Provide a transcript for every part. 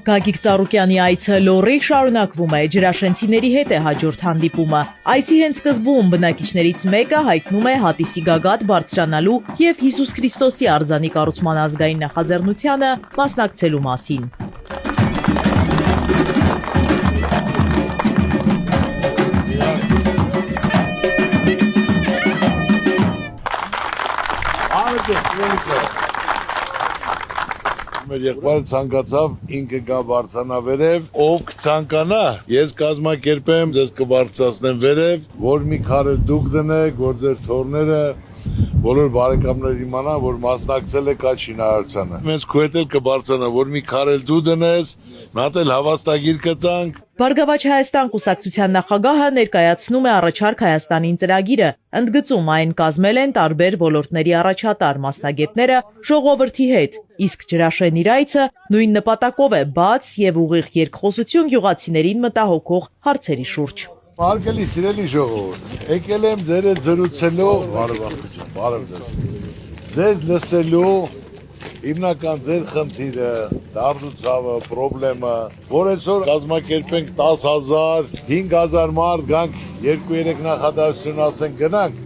Գագիկ Ծառուկյանի այցը լոռի շարունակվում է, ջրաշենցիների հետ է հաջորդ հանդիպումը։ Այցի հենց սկզբում բնակիչներից մեկը հայտնում է հատիսի գագաթ բարձրանալու և Հիսուս Քրիստոսի արձանի կառուցման ազգային նախաձեռնությանը մասնակցելու մասին։ Մեր եղբայրը ցանկացավ ինքը գա բարձրանա վերև, ով կցանկանա, ես կազմակերպեմ, ձեզ կբարձրացնեմ վերև, որ մի քար էլ դուք դնեք, որ ձեր թորները, բոլոր բարեկամներ իմանան, որ մասնակցել եք այդ շինարարությանը։ Մենք քո հետ էլ կբարձրանա, որ մի քար էլ դու դնես, նատ էլ հավաստագիր կտանք։ Բարգավաճ Հայաստան կուսակցության նախագահը ներկայացնում է առաջարկ Հայաստանին ծրագիրը, ընդգծում այն կազմել են տարբեր ոլորտների առաջատար մասնագետները ժողովրդի հետ, իսկ ջրաշեն իր այցը նույն նպատակով է բաց և ուղիղ երկխոսություն գյուղացիներին մտահոգող հարցերի շուրջ։ Հարգելի սիրելի ժողովուրդ, եկել եմ ձեր հետ զրուցելու, բարև ձեզ լսելու, հիմնական ձեր խնդիրը, դարդուցավը, պրոբլեմը, որ այսօր կազմակերպենք 10,000, 5,000 մարդ գանք 2-3 նախադասություն ասենք գնանք,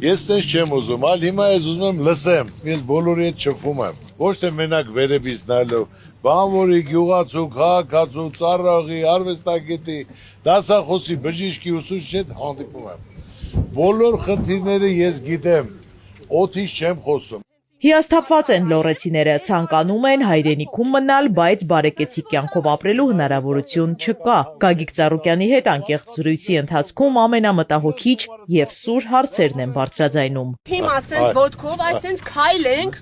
ես տենց չեմ ուզում, այլ հիմա ես ուզում եմ լսեմ, ես բոլորի հետ շփվում եմ, ոչ թե մենակ վերևից նայելով, բանվորի, գյուղացու, քաղաքացու, ծառայողի, արվեստագետի, դասախոսի, բժիշկի, ուսուցչի հետ հանդիպում եմ։ Բոլոր խնդիրները ես գիտեմ, օդից չեմ խոսում։ Հիասթափված են լոռեցիները, ցանկանում են հայրենիքում մնալ, բայց բարեկեցիկ կյանքով ապրելու հնարավորություն չկա։ Գագիկ Ծառուկյանի հետ անկեղծ զրույցի ընթացքում ամենամտահոգիչ և սուր հարցերն են բարձրաձայնում։ Հիմա ասենց ոտքով, այսենց քայլենք,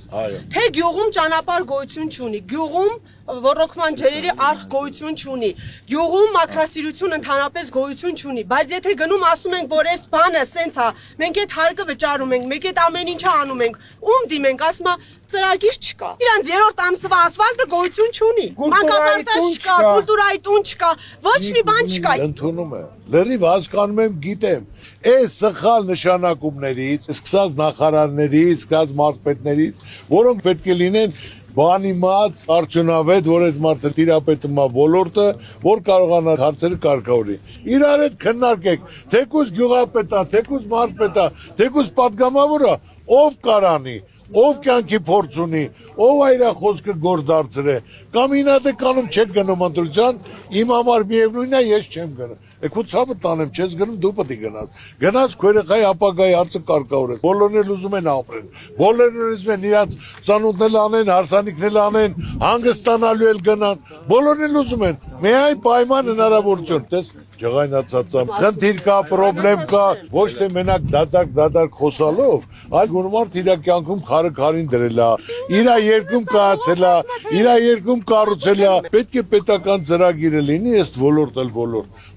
թե գյուղում ճանապարհ գոյություն չունի, գյուղում ոռոգման ջրերի արխ գոյություն չունի, գյուղում մաքրասիրություն ընդհանրապես գոյություն չունի, բայց եթե գնում ասում ենք, որ այս բանը սենց է, մենք այդ հարկը վճարում ենք, մենք այդ ամեն ինչը անում ենք, ում դիմենք, ասում է ծրագիր չկա։ Իրանց երրորդ ամսվա ասֆալտը գոյություն չունի, մանկապարտեզ չկա, կուլտուրայի տուն չկա, ոչ մի բան չկա։ Ընդունում է, լրիվ հասկանում եմ, գիտեմ, այս սխալ նշանակումներից, սկսած նախարարներից, սկսած մարզպետներից, որոնք պետք է լինեն բանիմաց, արդյունավետ, որ այդ մարդը տիրապետում է ոլորտը, որ կարողանա հարցերը կարգավորի։ Իրար հետ քննարկեք, թեկուզ գյուղապետա, թեկուզ մարզպետա, թեկուզ պատգամավորը, ով կարանի, ով կյանքի փորձ ունի, ով այրա խոսքը գործ դարձրե, կամ ինատե կանում չեք գնում ընտրության, իմ համար միևնույնն է, ես չեմ գնում։ Քո ցավը տանեմ, չես գնում, դու պետք է գնաս։ Գնաց քո երեխայի ապագայի հարցը կարգավորես։ Բոլորն էլ ուզում են ապրեն։ Բոլորն ուզում են իրաց ծանոթնել անեն, հարսանիքնել անեն, հանգստանալու էլ գնան։ Բոլորն էլ ուզում են։ Միայն պայման հնարավորություն։ Տես ջղայնացածը, խնդիր կա, պրոբլեմ կա, ոչ թե մենակ դատարկ խոսալով, այլ որ մարդ իր կյանքում քարը քարին դրել է, իր երկում կայացել է, իր երկում կառուցել է, պետք է պետական ծրագիրը լինի, ըստ ոլորտ,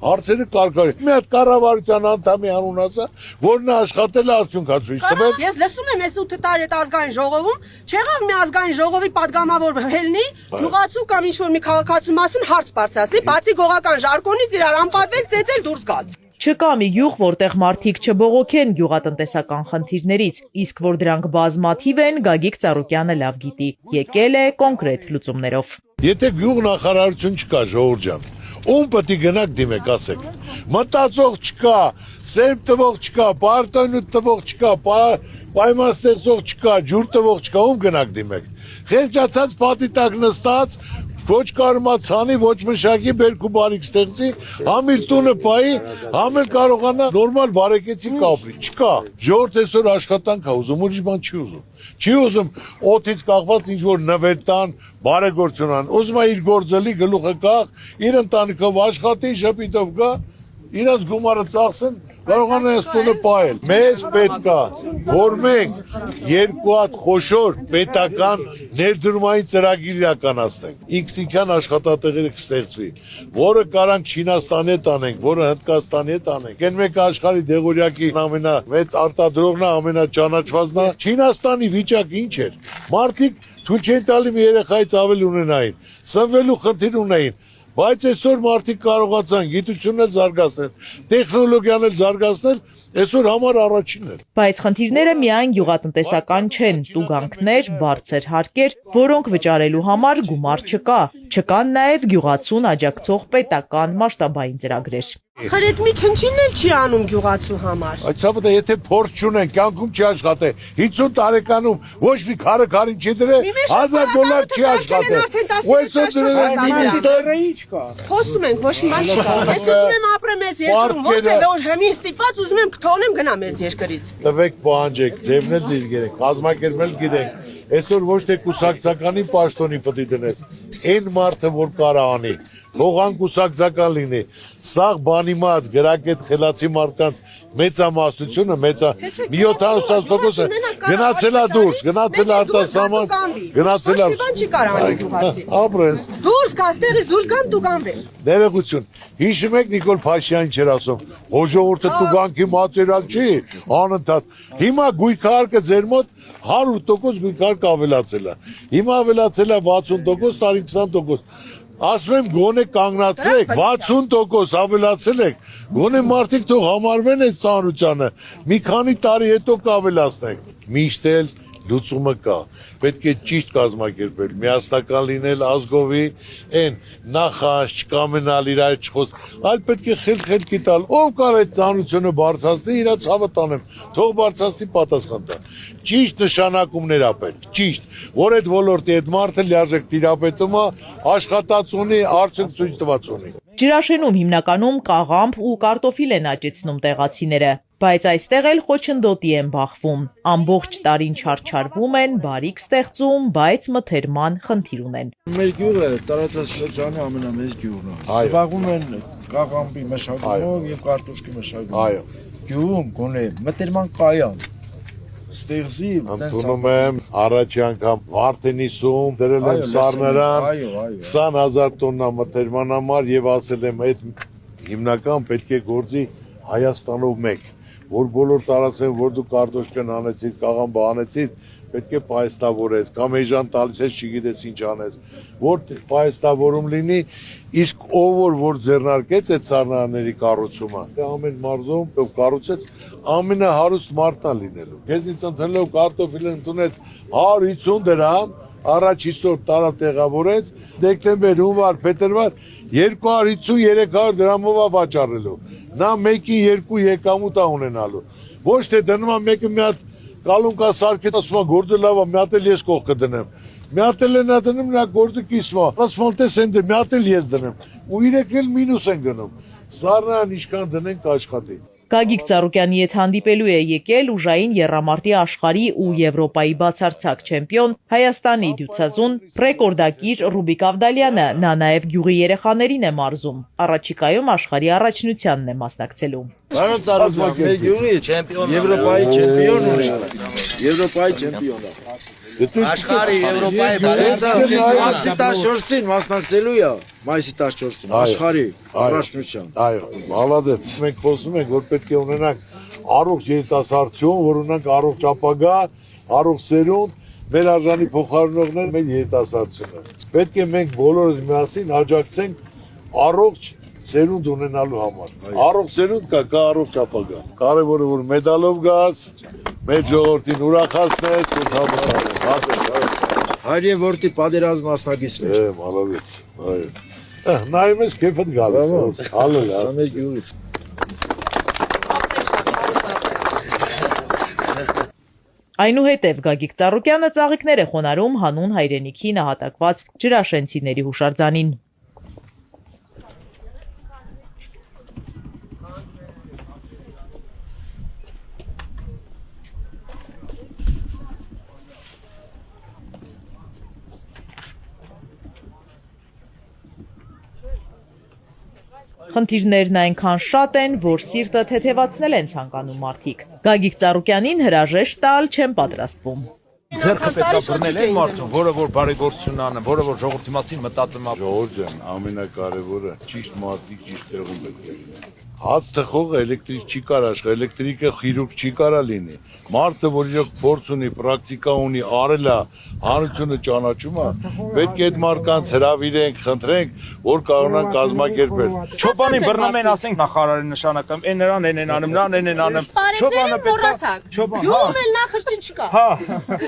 հարցերը կարգավորի։ Մի հատ կառավարության անդամի անուն ասա, որ նա աշխատել է արդյունք ցույց տվել։ Ես լսում եմ այս 8 տարի այդ ազգային ժողովում, չեղավ մի ազգային ժողովի падգամավոր հելնի, գյուղացու կամ ինչ-որ մի քաղաքացու մասին հարց բարձրացնի, բացի գողական ժարգոնից իրար անպատվել, ծեծել դուրս գալ։ Չկա մի գյուղ, որտեղ մարդիկ չբողոքեն գյուղատնտեսական խնդիրներից, իսկ որ դրանք բազմաթիվ են, Գագիկ Ծառուկյանը լավ գիտի, եկել է կոնկրետ լուծումներով։ Եթե գյուղ նախարարություն չկա, ժողովուրդ ջան, ում պետք է գնաք դիմեք, ասեք։ Մտածող չկա, սերմ տվող չկա, պարտойնու տվող չկա, պայման ստեղծող չկա, ջուր տվող չկա, ում գնաք դիմեք։ Խեղճացած պատի տակ նստած, ոչ կարմացանի, ոչ մշակի, բերք ու բարիք ստեղծի, համ իր տունը պայի, համ էլ կարողանա նորմալ բարեկեցիկ ապրի, չկա։ Ժողովուրդ այսօր աշխատանք է ուզում, ուրիշ բան չի ուզում։ Չի ուզում օդից կախված ինչ-որ նվեր տան, բարեգործություն ան, ուզում է իր գործելի գլուխը կախ, իր ընտանիքով աշխատի, շփիտով գա, իրաց գումարը ծախսեն, կարողանա այս տունը պահել։ Մեզ պետք է, որ մենք երկու հատ խոշոր պետական ներդրումային ծրագիր իրականացնենք։ Ինքնիկյան աշխատատեղերը կստեղծվի, որը կարանք Չինաստանի հետ անենք, որը Հնդկաստանի հետ անենք։ Այն մեկը աշխարհի դեղորյակի ամենամեծ արտադրողն է, ամենաճանաչվածն է։ Չինաստանի վիճակը ինչ էր։ Մարդիկ թույլ չեն տալի մի երեխայից ավել ունենային, սնվելու խնդիր ունեին։ Բայց այսօր մարդիկ կարողացան գիտությունն էլ զարգացնել, տեխնոլոգիան էլ զարգացնել, Այսօր համար առաջինն է։ Բայց խնդիրները միայն գյուղատնտեսական չեն, տուգանքներ, բարձր հարկեր, որոնք վճարելու համար գումար չկա, չկան նաև գյուղացուն աջակցող պետական մասշտաբային ծրագրեր։ Ախր այդ մի չնչինն էլ չի անում գյուղացու համար։ Այդ ցավը եթե փորձ չունեն, կյանքում չի աշխատե։ 50 տարեկանում ոչ մի քարը քարին չի դրել, $1000 չի աշխատե։ Ու այսօր դրել են մինիստերը ինչ կա։ Խոսում ենք, ոչ մի բան չկա։ Ես ուզում եմ ապրեմ այս երկրում, ոչ թե որ հեմի ստիպված ուզում եմ կթողնեմ գնամ այս երկրից։ Տվեք պահանջեք, ձևն էլ դիրգերեք, կազմակերպել գիտենք։ Այսօր ոչ թե կուսակցականի պաշտոնի պետք է դնես, այն մարդը որ կարա անի, թողան կուսակցական լինի, սաղ բանիմաց գրակետ խելացի մարդկանց մեծամասնությունը, մի 70% գնացել է դուրս, գնացել է արտասահման, գնացել է։ Ոչ մի բան չի կարող անել գյուղացի։ Ապրես։ Դուրս գա, ստեղից դուրս գամ դու գանվեմ։ Ներողություն։ Հիշում եք Նիկոլ Փաշյանին չէր ասում, ժողովուրդը տուգանքի մատերիալ չի, անընդհատ։ Հիմա գույքարկը ձեր մոտ 100% գույքարկ ավելացել է։ Հիմա ավելացել է 60%, տարի 20%։ Ասում եմ գոնե կանգնացրեք, 60% ավելացել եք, գոնե մարդիկ թող համարվեն այս ծանրությանը, մի քանի տարի հետո կավելացնեք։ Միշտ էլ լուծումը կա, պետք է ճիշտ կազմակերպել, միասնական լինել ազգովի, այն նախանց չկամենալ իրար չխոս, այլ պետք է խելքի տալ, ով կար այդ ծանրությունը բարձրացնի, իրա ցավը տանեմ, թող բարձրացնի պատասխան տա։ Ճիշտ նշանակումներ ա պետք, ճիշտ, որ այդ ոլորտի այդ մարդը լիարժեք տիրապետում է, աշխատած ունի, արդյունք ցույց տված ունի։ Ջրաշենում հիմնականում կաղամբ ու կարտոֆիլ են աճեցնում տեղացիները, բայց այստեղ էլ խոչընդոտի են բախվում։ Ամբողջ տարին չարչարվում են, բարիք ստեղծում, բայց մթերման խնդիր ունեն։ Մեր գյուղը տարածաշրջանի ամենամեծ գյուղն է։ Զբաղվում են կաղամբի մշակումով եւ կարտոշկի մշակումով։ Այո։ Գյուղում գոնե մթերման կայան ստեղծվի, ընդունում եմ առաջի անգամ Վարդենիսում դրել եմ սառնարան 20000 տոննա մթերման համար եւ ասել եմ այդ հիմնական պետք է գործի Հայաստանով մեկ, որ բոլոր տարածքներում որ դու կարտոշկան անեցիր, կաղամբը անեցիր, պետք է պայստավորես, կամ էժան տալիս ես չգիտես ինչ անես, որ պայստավորում լինի, իսկ ով որ ձեռնարկեց այդ սառնարանների կառուցումը, ամեն մարզում ով կառուցեց, ամենահարուստ մարդն է լինելու։ Քեզնից ընդունելով կարտոֆիլը ընդունեց 150 դրամ, առաջ 50 տարավ տեղավորեց, դեկտեմբեր, հունվար, փետրվար 250-300 դրամով է վաճառելու։ Նա մեկի երկու եկամուտ է ունենալու։ Ոչ թե դնում է մեկը մի հատ կալունկա սարքետ, ասում է գործը լավ է, մի հատ էլ ես կողքը դնեմ։ Մի հատ էլ նա դնում, նա գործը կիսում է։ Ասֆալտես են դե մի հատ էլ ես դնեմ։ Ու իրենք էլ մինուս են գնում։ Սառնարան ինչքան դնենք աշխատի։ Գագիկ Ծառուկյանի հետ հանդիպելու է եկել ուժային եռամարտի աշխարհի ու Եվրոպայի բացարձակ չեմպիոն Հայաստանի դյուցազուն ռեկորդակիր Ռուբիկ Ավդալյանը, նա նաև գյուղի երեխաներին է մարզում, առաջիկայում աշխարհի առաջնությանն է մասնակցելու։ Պարոն Ծառուկյան, մեր գյուղից Եվրոպայի չեմպիոն ունենք, Եվրոպայի չեմպիոն է։ Աշխարհի Եվրոպայի մայիսի 14-ին մասնակցելու է, մայիսի 14-ին աշխարհի առաջնության։ Այո, մալադեց։ Մենք խոսում ենք, որ պետք է ունենանք առողջ երիտասարդություն, որ ունենանք առողջ ապագա, առողջ սերունդ, մեր արժանի փոխարինողներ մեր երիտասարդությունը։ Պետք է մենք բոլորս միասին աջակցենք առողջ սերունդ ունենալու համար։ Առողջ սերունդ կա առողջ ապագա։ Կարևորը որ մեդալով գաս, մեր ժողովրդին ուրախացնես, ու հավատալու։ Հայր եւ որդի պատերազմ մասնակից մեր։ Մալադեց։ Այո։ Նայում ես քեֆդ գալիս, հալել է։ Սա մեր գյուղից։ Այնուհետև Գագիկ Ծառուկյանը ծաղիկներ է խոնարհում հանուն հայրենիքի նահատակված ջրաշենցիների հուշարձանին։ Խնդիրներն այնքան շատ են, որ սիրտը թեթևացնել են ցանկանում մարդիկ։ Գագիկ Ծառուկյանին հրաժեշտ տալ չեն պատրաստվում։ Ձերքը պետք է բռնել այն մարդուն, որը որ բարեգործություն անը, որը որ ժողովրդի մասին մտածում է։ Ժողովուրդ ջան, ամենակարևորը ճիշտ մարդիկ ճիշտ տեղում պետք է լինեն։ Հաց թխող էլեկտրիկ չի կարող աշխ, էլեկտրիկը խիրուրգ չի կարող լինի։ Մարդը, որ իրոք փորձ ունի, պրակտիկա ունի, արել է, հանրությունը ճանաչում է, պետք է այդ մարդկանց հրավիրենք, խնդրենք, որ կարողանան կազմակերպել։ Չոբանին բռնում են, ասենք նախարարի նշանակում, այն նրան են անում, նրան են անում։ Չոբանը մոռացաք։ Գյուղում էլ նախրջի չկա։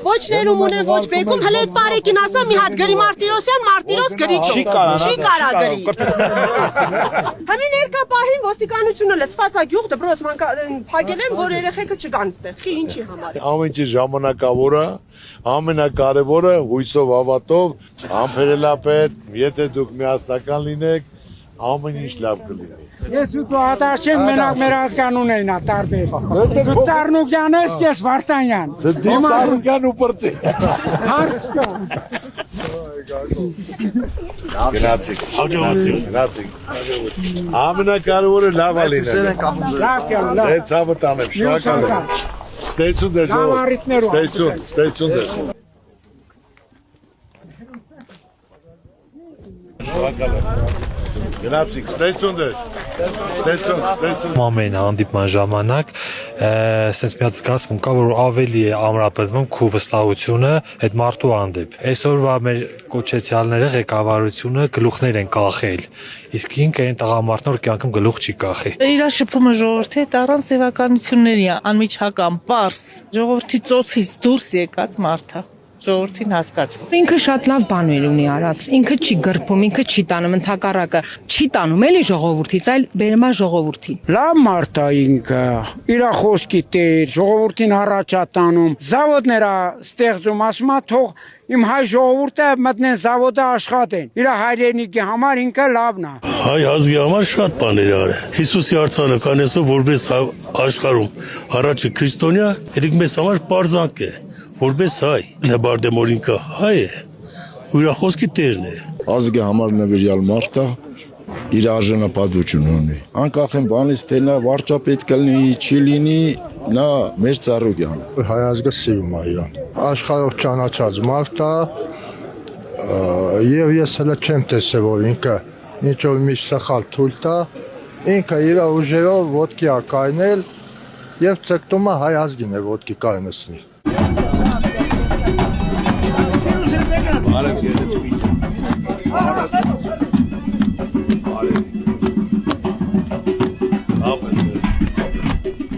Ոչ ներում ունեն, ոչ բեկում, հələ այդ բարեկին ասա մի հատ գրի Մարտիրոսյան, Մարտիրոս գրի չի կարա գրի։ Համի ներկա պահին ոստիկանությունը լցված է գյուղ դպրոց փակել են, որ երեխեքը չգան այստեղ։ Խի ինչի համար։ Ամեն ինչ ժամանակավոր է, ամենակարևորը հույսով հավատով, համբերելապետ, եթե դուք միասնական լինեք, ամեն ինչ լավ կլինի։ Ես ու դու հատաշեն մենակ մեր ազգանուն էին տարբեր։ Դու Ծառնուկյան ես, ես Վարդանյան։ Դու Ծառնուկյան ու Պրծի։ Հարց կա։ Գնացիք, գնացիք։ Ամենակարևորը լավ է լինել։ Լավ կա, լավ։ Դե ցավը տանեմ, շնորհակալ եմ։ Ստեցուն դեր ժողով։ Ստեցուն դեր։ Շնորհակալ եմ։ Գնացիք, ստեցուն դեր։ Ստեցուն։ Ամեն հանդիպման ժամանակ sense մի հատ զգացում կա, որ ավելի է ամրապնդվում քու վստահությունը այդ մարդու հանդեպ։ Այսօրվա մեր կոչեցյալները ղեկավարությունը գլուխներ են կախել, իսկ ինքը այն տղամարդն որ կյանքում գլուխ չի կախի։ Իրա շփումը ժողովրդի հետ առանց ձևականությունների անմիջական, պարզ, ժողովրդի ծոցից դուրս եկած մարդը։ Ժողովրդին հասկացում։ Ինքը շատ լավ բաներ ունի արած, ինքը չի գրփում, ինքը չի տանում, ընդհակառակը չի տանում էլի ժողովրդից, այլ բերում է ժողովրդին։ Լավ մարդ է ինքը, իր խոսքի տեր, ժողովրդին առաջ է տանում։ Զավոդներ է ստեղծում, ասում է թող իմ հայ ժողովուրդը մտնեն զավոդը աշխատեն։ Իր հայրենիքի համար ինքը լավն է։ Հայ ազգի համար շատ բաներ արել։ Հիսուսի արձանականեսով որպես աշխարհում առաջի քրիստոնյա, երեք մեզ համար բարձանք է, որպես հայ։ Լեբարդեմորինկա հայ է, ու իր խոսքի տերն է։ Ազգի համար նվիրյալ մարդ է, իր արժանապատվություն ունի։ Անկախ են բանից թե նա վարչապետ կլինի, չի լինի, նա մեր Ծառուկյան։ Հայ ազգը սիրում է իրան։ Աշխարհով ճանաչած մարդ է, եւ ես հələ չեմ տեսել, որ ինքը ինչ-որ մի սխալ թույլ տա, ինքը իր ուժերով ոտքի է կայնել եւ ցկտումը հայ ազգին է ոտքի կայնեցնի։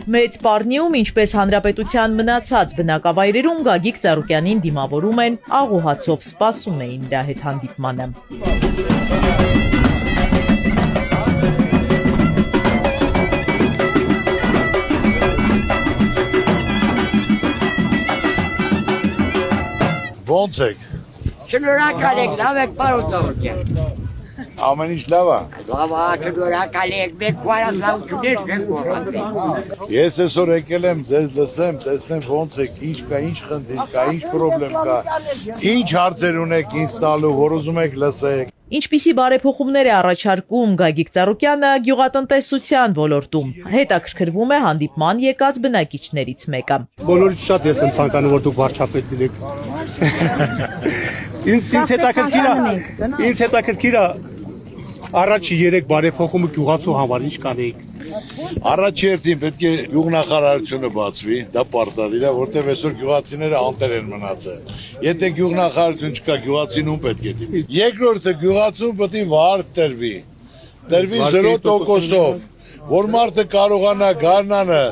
Մեծ Պառնիում, ինչպես հանրապետության մնացած բնակավայրերում Գագիկ Ծառուկյանին դիմավորում են, աղոհացով սպասում էին նրա հետ հանդիպմանը։ Ոնց եք։ Շնորհակալ եք, լավ եք, պարոն Ծառուկյան։ Ամեն ինչ լավ է։ Լավ է, շնորհակալ եք, մեկ քարազանություններ չեք մոռացել։ Ես այսօր եկել եմ ձեզ լսեմ, տեսնեմ ոնց եք, ինչ կա, ինչ խնդիր կա, ինչ խնդրեմ կա, ինչ հարցեր ունեք ինձ տալու, որ ուզում եք լսեք։ Ինչպիսի բարեփոխումներ է առաջարկում Գագիկ Ծառուկյանը գյուղատնտեսության ոլորտում։ Հետաքրքրվում է հանդիպման եկած բնակիչներից մեկը։ Բոլորից շատ ես եմ ցանկանում, որ դուք վարչապետ լինեք։ Ինձ հետաքրքիր է առաջի 3 բարեփոխումը գյուղացու համար ինչ կանեիք։ Առաջի երթին պետք է գյուղնախարարությունը բացվի, դա պարտադիր է, որտեղ այսօր գյուղացիները անտեր են մնացել։ Եթե գյուղնախարարություն չկա, գյուղացին ում պետք է դիմի։ Երկրորդը գյուղացուն պետք է վարկ տրվի 0%-ով, որ մարդը կարողանա գարնանը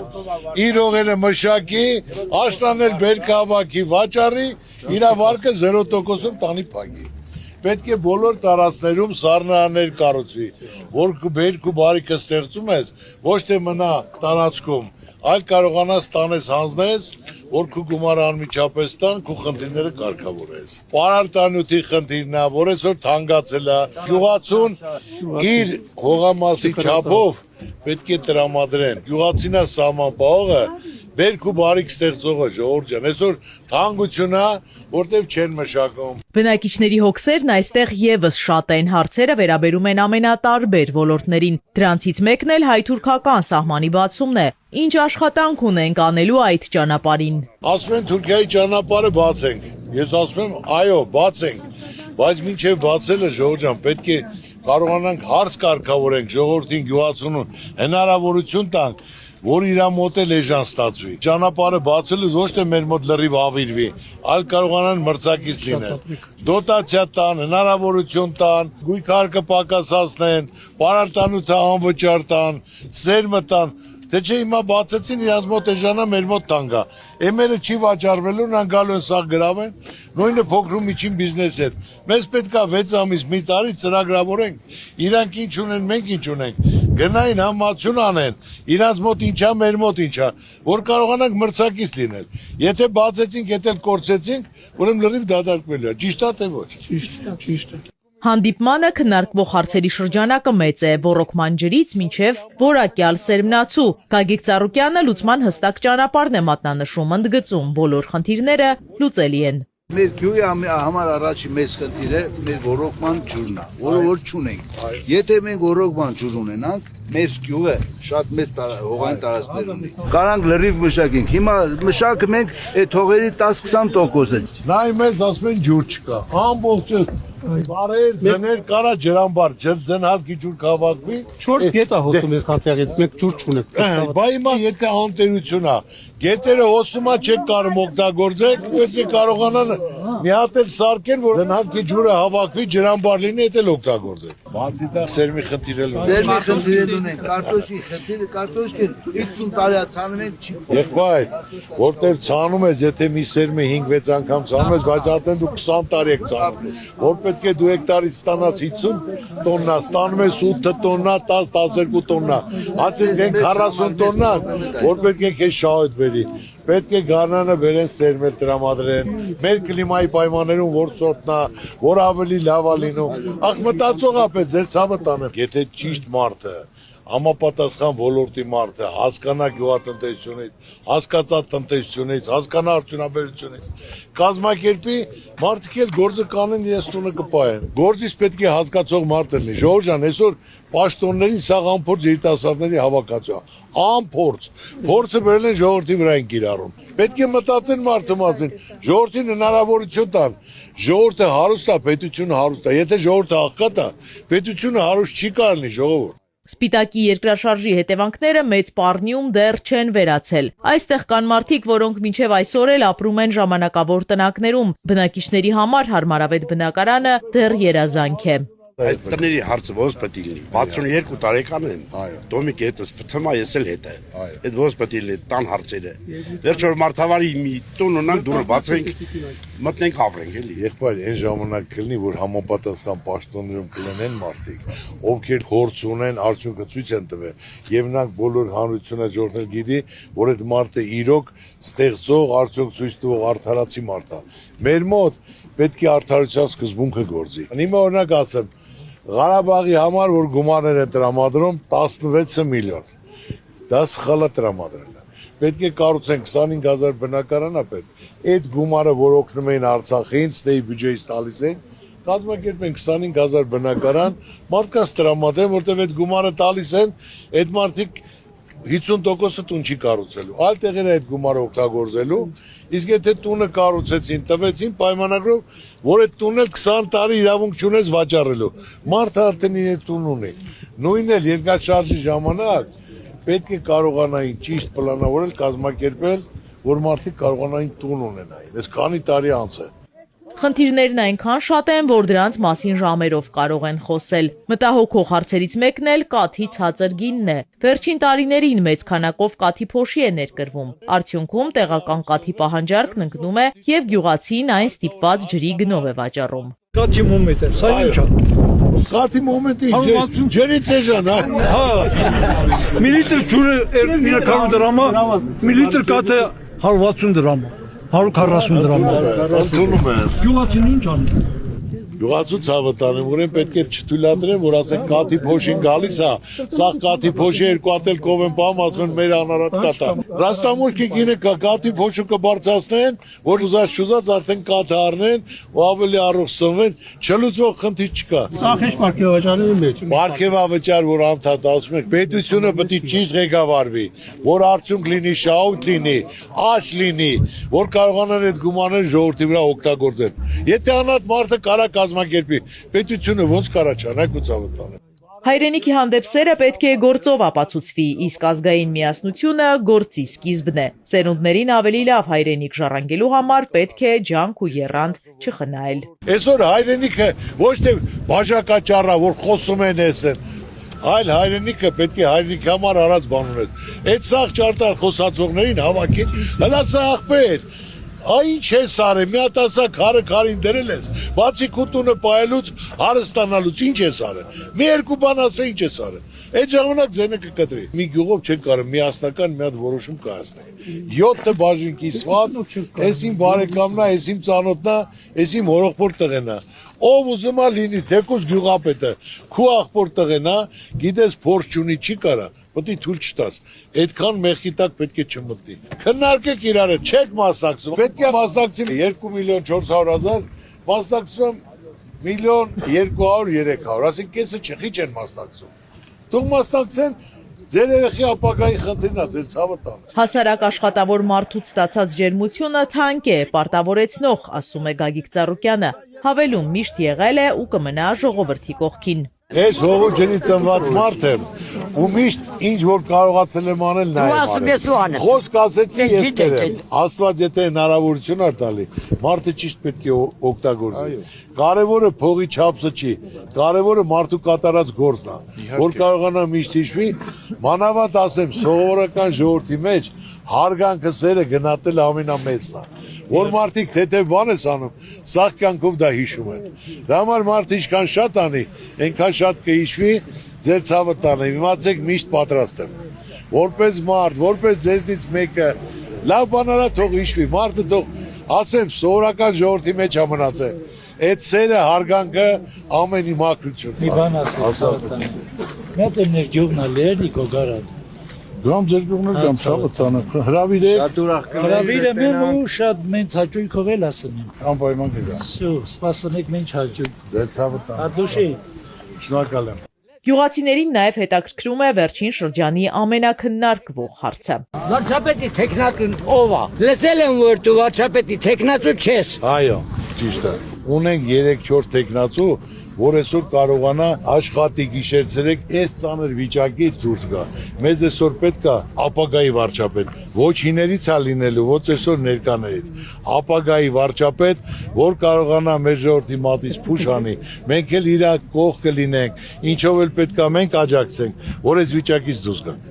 իր օղերը մշակի, աշտանել բերքահավաքի վաճառի, իր վարկը 0%-ով տանի փակի։ Պետք է բոլոր տարածքներում սառնարաններ կառուցվի, որ բերք ու բարիքը ստեղծում ես, ոչ թե մնա տարածքում, այլ կարողանաս տանես հանձնես, որ քու գումարը անմիջապես տան, քու խնդիրները կարգավորես։ Պարարտանյութի խնդիրն է, որ այսօր թանկացել է, գյուղացուն իր հողամասի չափով պետք է տրամադրեն։ Գյուղացին է սահմանապահողը, բերք ու բարիք ստեղծողը ժողովուրդ ջան, այսօր թանկություն է, որտեղ չեն մշակում։ Բնակիչների հոգսերն այստեղ եւս շատ են, հարցերը վերաբերում են ամենատարբեր ոլորտներին։ Դրանցից մեկն էլ հայ-թուրքական սահմանի բացումն է։ Ինչ աշխատանք ունենք անելու այդ ճանապարհին։ Ասում են Թուրքիայի ճանապարհը բացենք։ Ես ասում եմ, այո, բացենք, բայց մինչև բացելը ժողովուրդ ջան, պետք է կարողանանք հարց կարգավորենք ժողովրդին գյուղացունուն հնարավորություն տանք, որ իր մոտ էլ էժան ստացվի։ Ճանապարհը բացելուց ոչ թե մեր մոտ լրիվ ավիրվի, այլ կարողանան մրցակից լինել։ Դոտացիա տան, հնարավորություն տան, գույքարկը պակասացնեն, պարարտանյութը անվճար տան, սերմը տան։ Թե չէ հիմա բացեցին իրաց մոտ էժանա, մեր մոտ տանգա։ Էմերը չի վաճառվելու, նրանք գալու են սաղ գրավեն, նույնը փոքր ու միջին բիզնեսի հետ։ Մեզ պետքա 6 ամիս, մի տարի ծրագրավորենք, իրանք ինչ ունեն, մենք ինչ ունենք, գնային համացություն անեն, իրաց մոտ ինչա, մեր մոտ ինչա, որ կարողանանք մրցակից լինել։ Եթե բացեցինք, եթե կորցեցինք, ուրեմն լրիվ դադարեցվելու է։ Ճիշտ է թե ոչ։ Ճիշտ է։ Հանդիպմանը քննարկվող հարցերի շրջանակը մեծ է, ռոռոկման ջրից մինչև որակյալ սերմնացու։ Գագիկ Ծառուկյանը լուծման հստակ ճանապարհն է մատնանշում, ընդգծում, բոլոր խնդիրները լուծելի են։ Մեր գյուղի համար առաջի մեծ խնդիրը մեր ռոռոկման ջուրն է, որը որ չունենք։ Եթե մենք ռոռոկման ջուր ունենանք, մեր գյուղը շատ մեծ հողային տարածքներ ունի։ Կարանք լրիվ մշակենք։ Հիմա մշակը մենք այդ հողերի 10-20%-ը։ Նայ մեզ ասում են ջուր չկա։ Ամբողջը բարեր, ձներ կարա ջրամբար, ջրձնհարկի ջուր կհավաքվի։ 4 գետ է հոսում այս խանութներից, մեկ ջուր չունենք։ Բա հիմա եթե անտերություն է, գետերը հոսումա չեք կարող օգտագործեք, պետք է կարողանան մի հատ էլ սարքեն, որ ձնհարկի ջուրը հավաքվի, ջրամբար լինի, դա էլ օգտագործեք։ Բացի դա սերմի խնդիրը ունենք։ Սերմի խնդիրը ունենք, կարտոշի խնդիրը, կարտոշկին 50 տարի ցանում են չի։ Եղբայր, որտեղ ցանում ես, եթե մի սերմը 5-6 անգամ ցանում ես, բայց արդեն դու 20 տարի եք ցանում, որ պետք է դու հեկտարից ստանաս 50 տոննա, ստանում ես 8 տոննա, 10-12 տոննա, ասենք 40 տոննա, որ պետք է քեզ շահույթ բերի, պետք է գարնանը բերեն սերմել տրամադրեն, մեր կլիմայի պայմաններում որ սորտնա, որ ավելի լավ է լինում, ախ մտածող ապետ, ձեր ցավը տանեմ, եթե ճիշտ մարդը համապատասխան ոլորտի մարդը հասկանա գյուղատնտեսությունից, հասկացա տնտեսությունից, հասկանա արդյունաբերությունից, կազմակերպի մարդիկ էլ գործը կանեն իրենց տունը կպայեն։ Գործից պետք է հասկացող մարդ լինի։ Ժողովուրդ ջան, այսօր պաշտոնների սաղ անփորձ երիտասարդների հավաքածու, անփորձ, փորձը բերել են ժողովրդի վրա են կիրառում։ Պետք է մտածեն մարդու մասին, ժողովրդին հնարավորություն տան։ Ժողովուրդը հարուստ է, պետությունը հարուստ է։ Եթե ժողովուրդը աղքատ է, պետությունը հարուստ չի կարելի, ժողովուրդ։ Սպիտակի երկրաշարժի հետևանքները մեծ Պառնիում դեռ չեն վերացել։ Այստեղ կան մարդիկ, որոնք մինչև այսօր էլ ապրում են ժամանակավոր տնակներում։ Բնակիչների համար հարմարավետ բնակարանը դեռ երազանք է։ Այս տների հարցը ոնց պետք է լինի։ 62 տարեկան եմ։ Դոմիկ հետս թեմա ես էլ հետ է։ Այդ ոնց պետք է լինի տան հարցերը։ Վերջ որ մարդավարի մի տուն ունանք, դուրը բացենք, մտնենք ապրենք էլի։ Եղբայր, այն ժամանակ կլինի, որ համապատասխան պաշտոններում կլինեն մարդիկ, ովքեր փորձ ունեն, արդյունքը ցույց են տվել, եւ նրանք բոլոր հանրությունը ժողովուրդը գիտի, որ այդ մարդը իրոք ստեղծող, արդյունք ցույց տվող արդարացի մարդ է։ Մեր մոտ պետք է արդարության սկզբունքը գործի։ Հիմա օրինակ ասեմ, Ղարաբաղի համար որ գումարներ են տրամադրում 16 միլիոն։ Դա սխալ է տրամադրել։ Պետք է կառուցեն 25000 բնակարանապետ։ Այդ գումարը, որ օգնում էին Արցախին, ստեյ բյուջեից տալիս են, կազմակերպեն 25000 բնակարան, մարդկանց տրամադրեն, որտեղ այդ գումարը տալիս են, այդ մարդիկ 50%-ը տուն չի կառուցելու, այլ տեղեր այդ գումարը օգտագործելու, իսկ եթե տունը կառուցեցին, տվեցին պայմանագրով, որ այդ տունը 20 տարի իրավունք չունես վաճառելու, մարդը արդեն իր տուն ունի, նույնն էլ երկրաշարժի ժամանակ պետք է կարողանային ճիշտ պլանավորել, կազմակերպել, որ մարդիկ կարողանային տուն ունենային, այս քանի տարի անց է։ Խնդիրներն այնքան շատ են, որ դրանց մասին ժամերով կարող են խոսել։ Մտահոգող հարցերից մեկն էլ կաթի ցածր գինն է։ Վերջին տարիներին մեծ քանակով կաթի փոշի է ներկրվում։ Արդյունքում տեղական կաթի պահանջարկն ընկնում է եւ գյուղացին այն ստիպված ջրի գնով է վաճառում։ Կաթի մոմենտ է, սա ինչ է։ Կաթի մոմենտի ջրից էժան, հա։ Մի լիտր ջուրը 300 դրամ է, մի լիտր կաթը 160 դրամ է։ 140 դրամ։ Ընդունում եմ։ Գյուղացին ինչ անի։ Գյուղացու ցավը տանեմ, ուրեմն պետք է չթույլատրեն, որ ասեն կաթի փոշին գալիս է, սա կաթի փոշի երկու հատ էլ կով են պահում, ասում են մեր անարատ կաթա։ Ռաստամուշկի կինը կատի փոշու կբարձրացնեն, որ ուզած արդեն կաթը առնեն ու ավելի առող սնվեն, չլուծող խնդիր չկա։ Սախեշ պարգևաճարների մեջ։ Պարգևավճար, որ անդադ ասում եք, պետությունը պետք է ճիշտ ղեկավարվի, որ արդյունք լինի, շահույթ լինի, աճ լինի, որ կարողանան այդ գումարները ժողովրդի վրա օգտագործել։ Եթե անհատ մարդը կարա կազմակերպի, պետությունը ոնց կարա չանակ ու ցավը տանել։ Հայրենիքի հանդեպ սերը պետք է գործով ապացուցվի, իսկ ազգային միասնությունը գործի սկիզբն է։ Սերունդներին ավելի լավ հայրենիք ժառանգելու համար պետք է ջանք ու եռանդ չխնայել։ Այսօր հայրենիքը ոչ թե բաժակաճառա, որ խոսում են էսեն, այլ հայրենիքը պետք է հայրենիքի համար արած բան ունես։ Այդ սաղ ճարտար խոսացողներին հավաքին, հլացա աղբեր։ Ինչ ես արել, մի հատ ասա քարը քարին դրել ես, բացի քուտունը պայելուց, հարստանալուց, ինչ ես արել։ Մի երկու բան ասա, ինչ ես արել։ Այդ ժամանակ ձենը կկտրի։ Մի գյուղով չեն կարող միասնական մի հատ որոշում կայացնել։ 7 բաժին կիսված, էս իմ բարեկամն է, էս իմ ծանոթն է, էս իմ հորողբոր տղեն է։ Ով ուզում է լինի, թեկուզ գյուղապետը, քու աղբոր տղեն է, գիտես փորձ չունի, չի կարա։ Պետք է թույլ չտաս, այդքան մեղքի տակ պետք է չմտնի։ Քննարկեք իրարը, չեք մասնակցում։ Պետք է մասնակցի 2 միլիոն 400 000, մասնակցում 1.200-300, ասենք կեսը չխիչ են մասնակցում։ Թող մասնակցեն, ձեր երեխի ապագայի խնդիրն է, ձեր ցավը տան։ Հասարակ աշխատավոր մարդուց ստացած ջերմությունը թանկ է, պարտավորեցնող, ասում է Գագիկ Ծառուկյանը, հավելում միշտ եղել է ու կմնա ժողովրդի կողքին։ Ես հողու ջրի ծնված մարդ եմ ու միշտ ինչ որ կարողացել եմ անել նայեմ արել։ Խոսք ասեցի ես կերեմ, Աստված եթե հնարավորություն է տալի, մարդը ճիշտ պետք է օգտագործի։ Կարևորը փողի չափսը չի, կարևորը մարդու կատարած գործն է, որ կարողանա միշտ հիշվի, մանավանդ ասեմ, սովորական ժողովրդի մեջ հարգանքը սերը գնահատել ամենամեծն է, որ մարդիկ թեթև բան ես անում, սաղ կյանքով դա հիշում են։ Դա համար մարդը ինչքան շատ անի, այնքան շատ կհիշվի, ձեր ցավը տանը, իմացեք միշտ պատրաստ եմ։ Որպես մարդ, որպես ձեզնից մեկը, լավ բան արա թող հիշվի, մարդը թող ասեմ, սովորական ժողովրդի մեջ է մնացել։ Այդ սերը հարգանքը ամենի մաքրություն։ Մի բան ասեմ, մի հատ եմ ներգյուղն ալի էր Նիկո Գարան։ Գամ ձեր գյուղն էլ գամ ցավը տանը, հրավիրեք։ Հրավիրը մեն ու շատ մենց հաճույքով էլ ասեմ եմ։ Անպայման կգամ։ Սու, սպասանեք մենց հաճույք։ Ձեր ցավը տանը։ Ադուշի։ Շնորհակալ եմ։ Գյուղացիներին նաև հետաքրքրում է վերջին շրջանի ամենաքննարկվող հարցը։ Վարչապետի տեխնատուն ով է։ Լսել եմ, որ դու վարչապետի տեխնատու չես։ Այո, ճիշտ է։ Ունենք 3-4 տեխնացու, որ այսօր կարողանա աշխատի գիշեր-ցերեկ այս ծանր վիճակից դուրս գա։ Մեզ այսօր պետք է ապագայի վարչապետ, ոչ հիներից է լինելու, ոչ այսօր ներկաներից, ապագայի վարչապետ, որ կարողանա մեր ժողովրդի մատից փուշ անի, մենք էլ իր կողք կլինենք, ինչով էլ պետք է մենք աջակցենք, որ այս վիճակից դուրս գանք։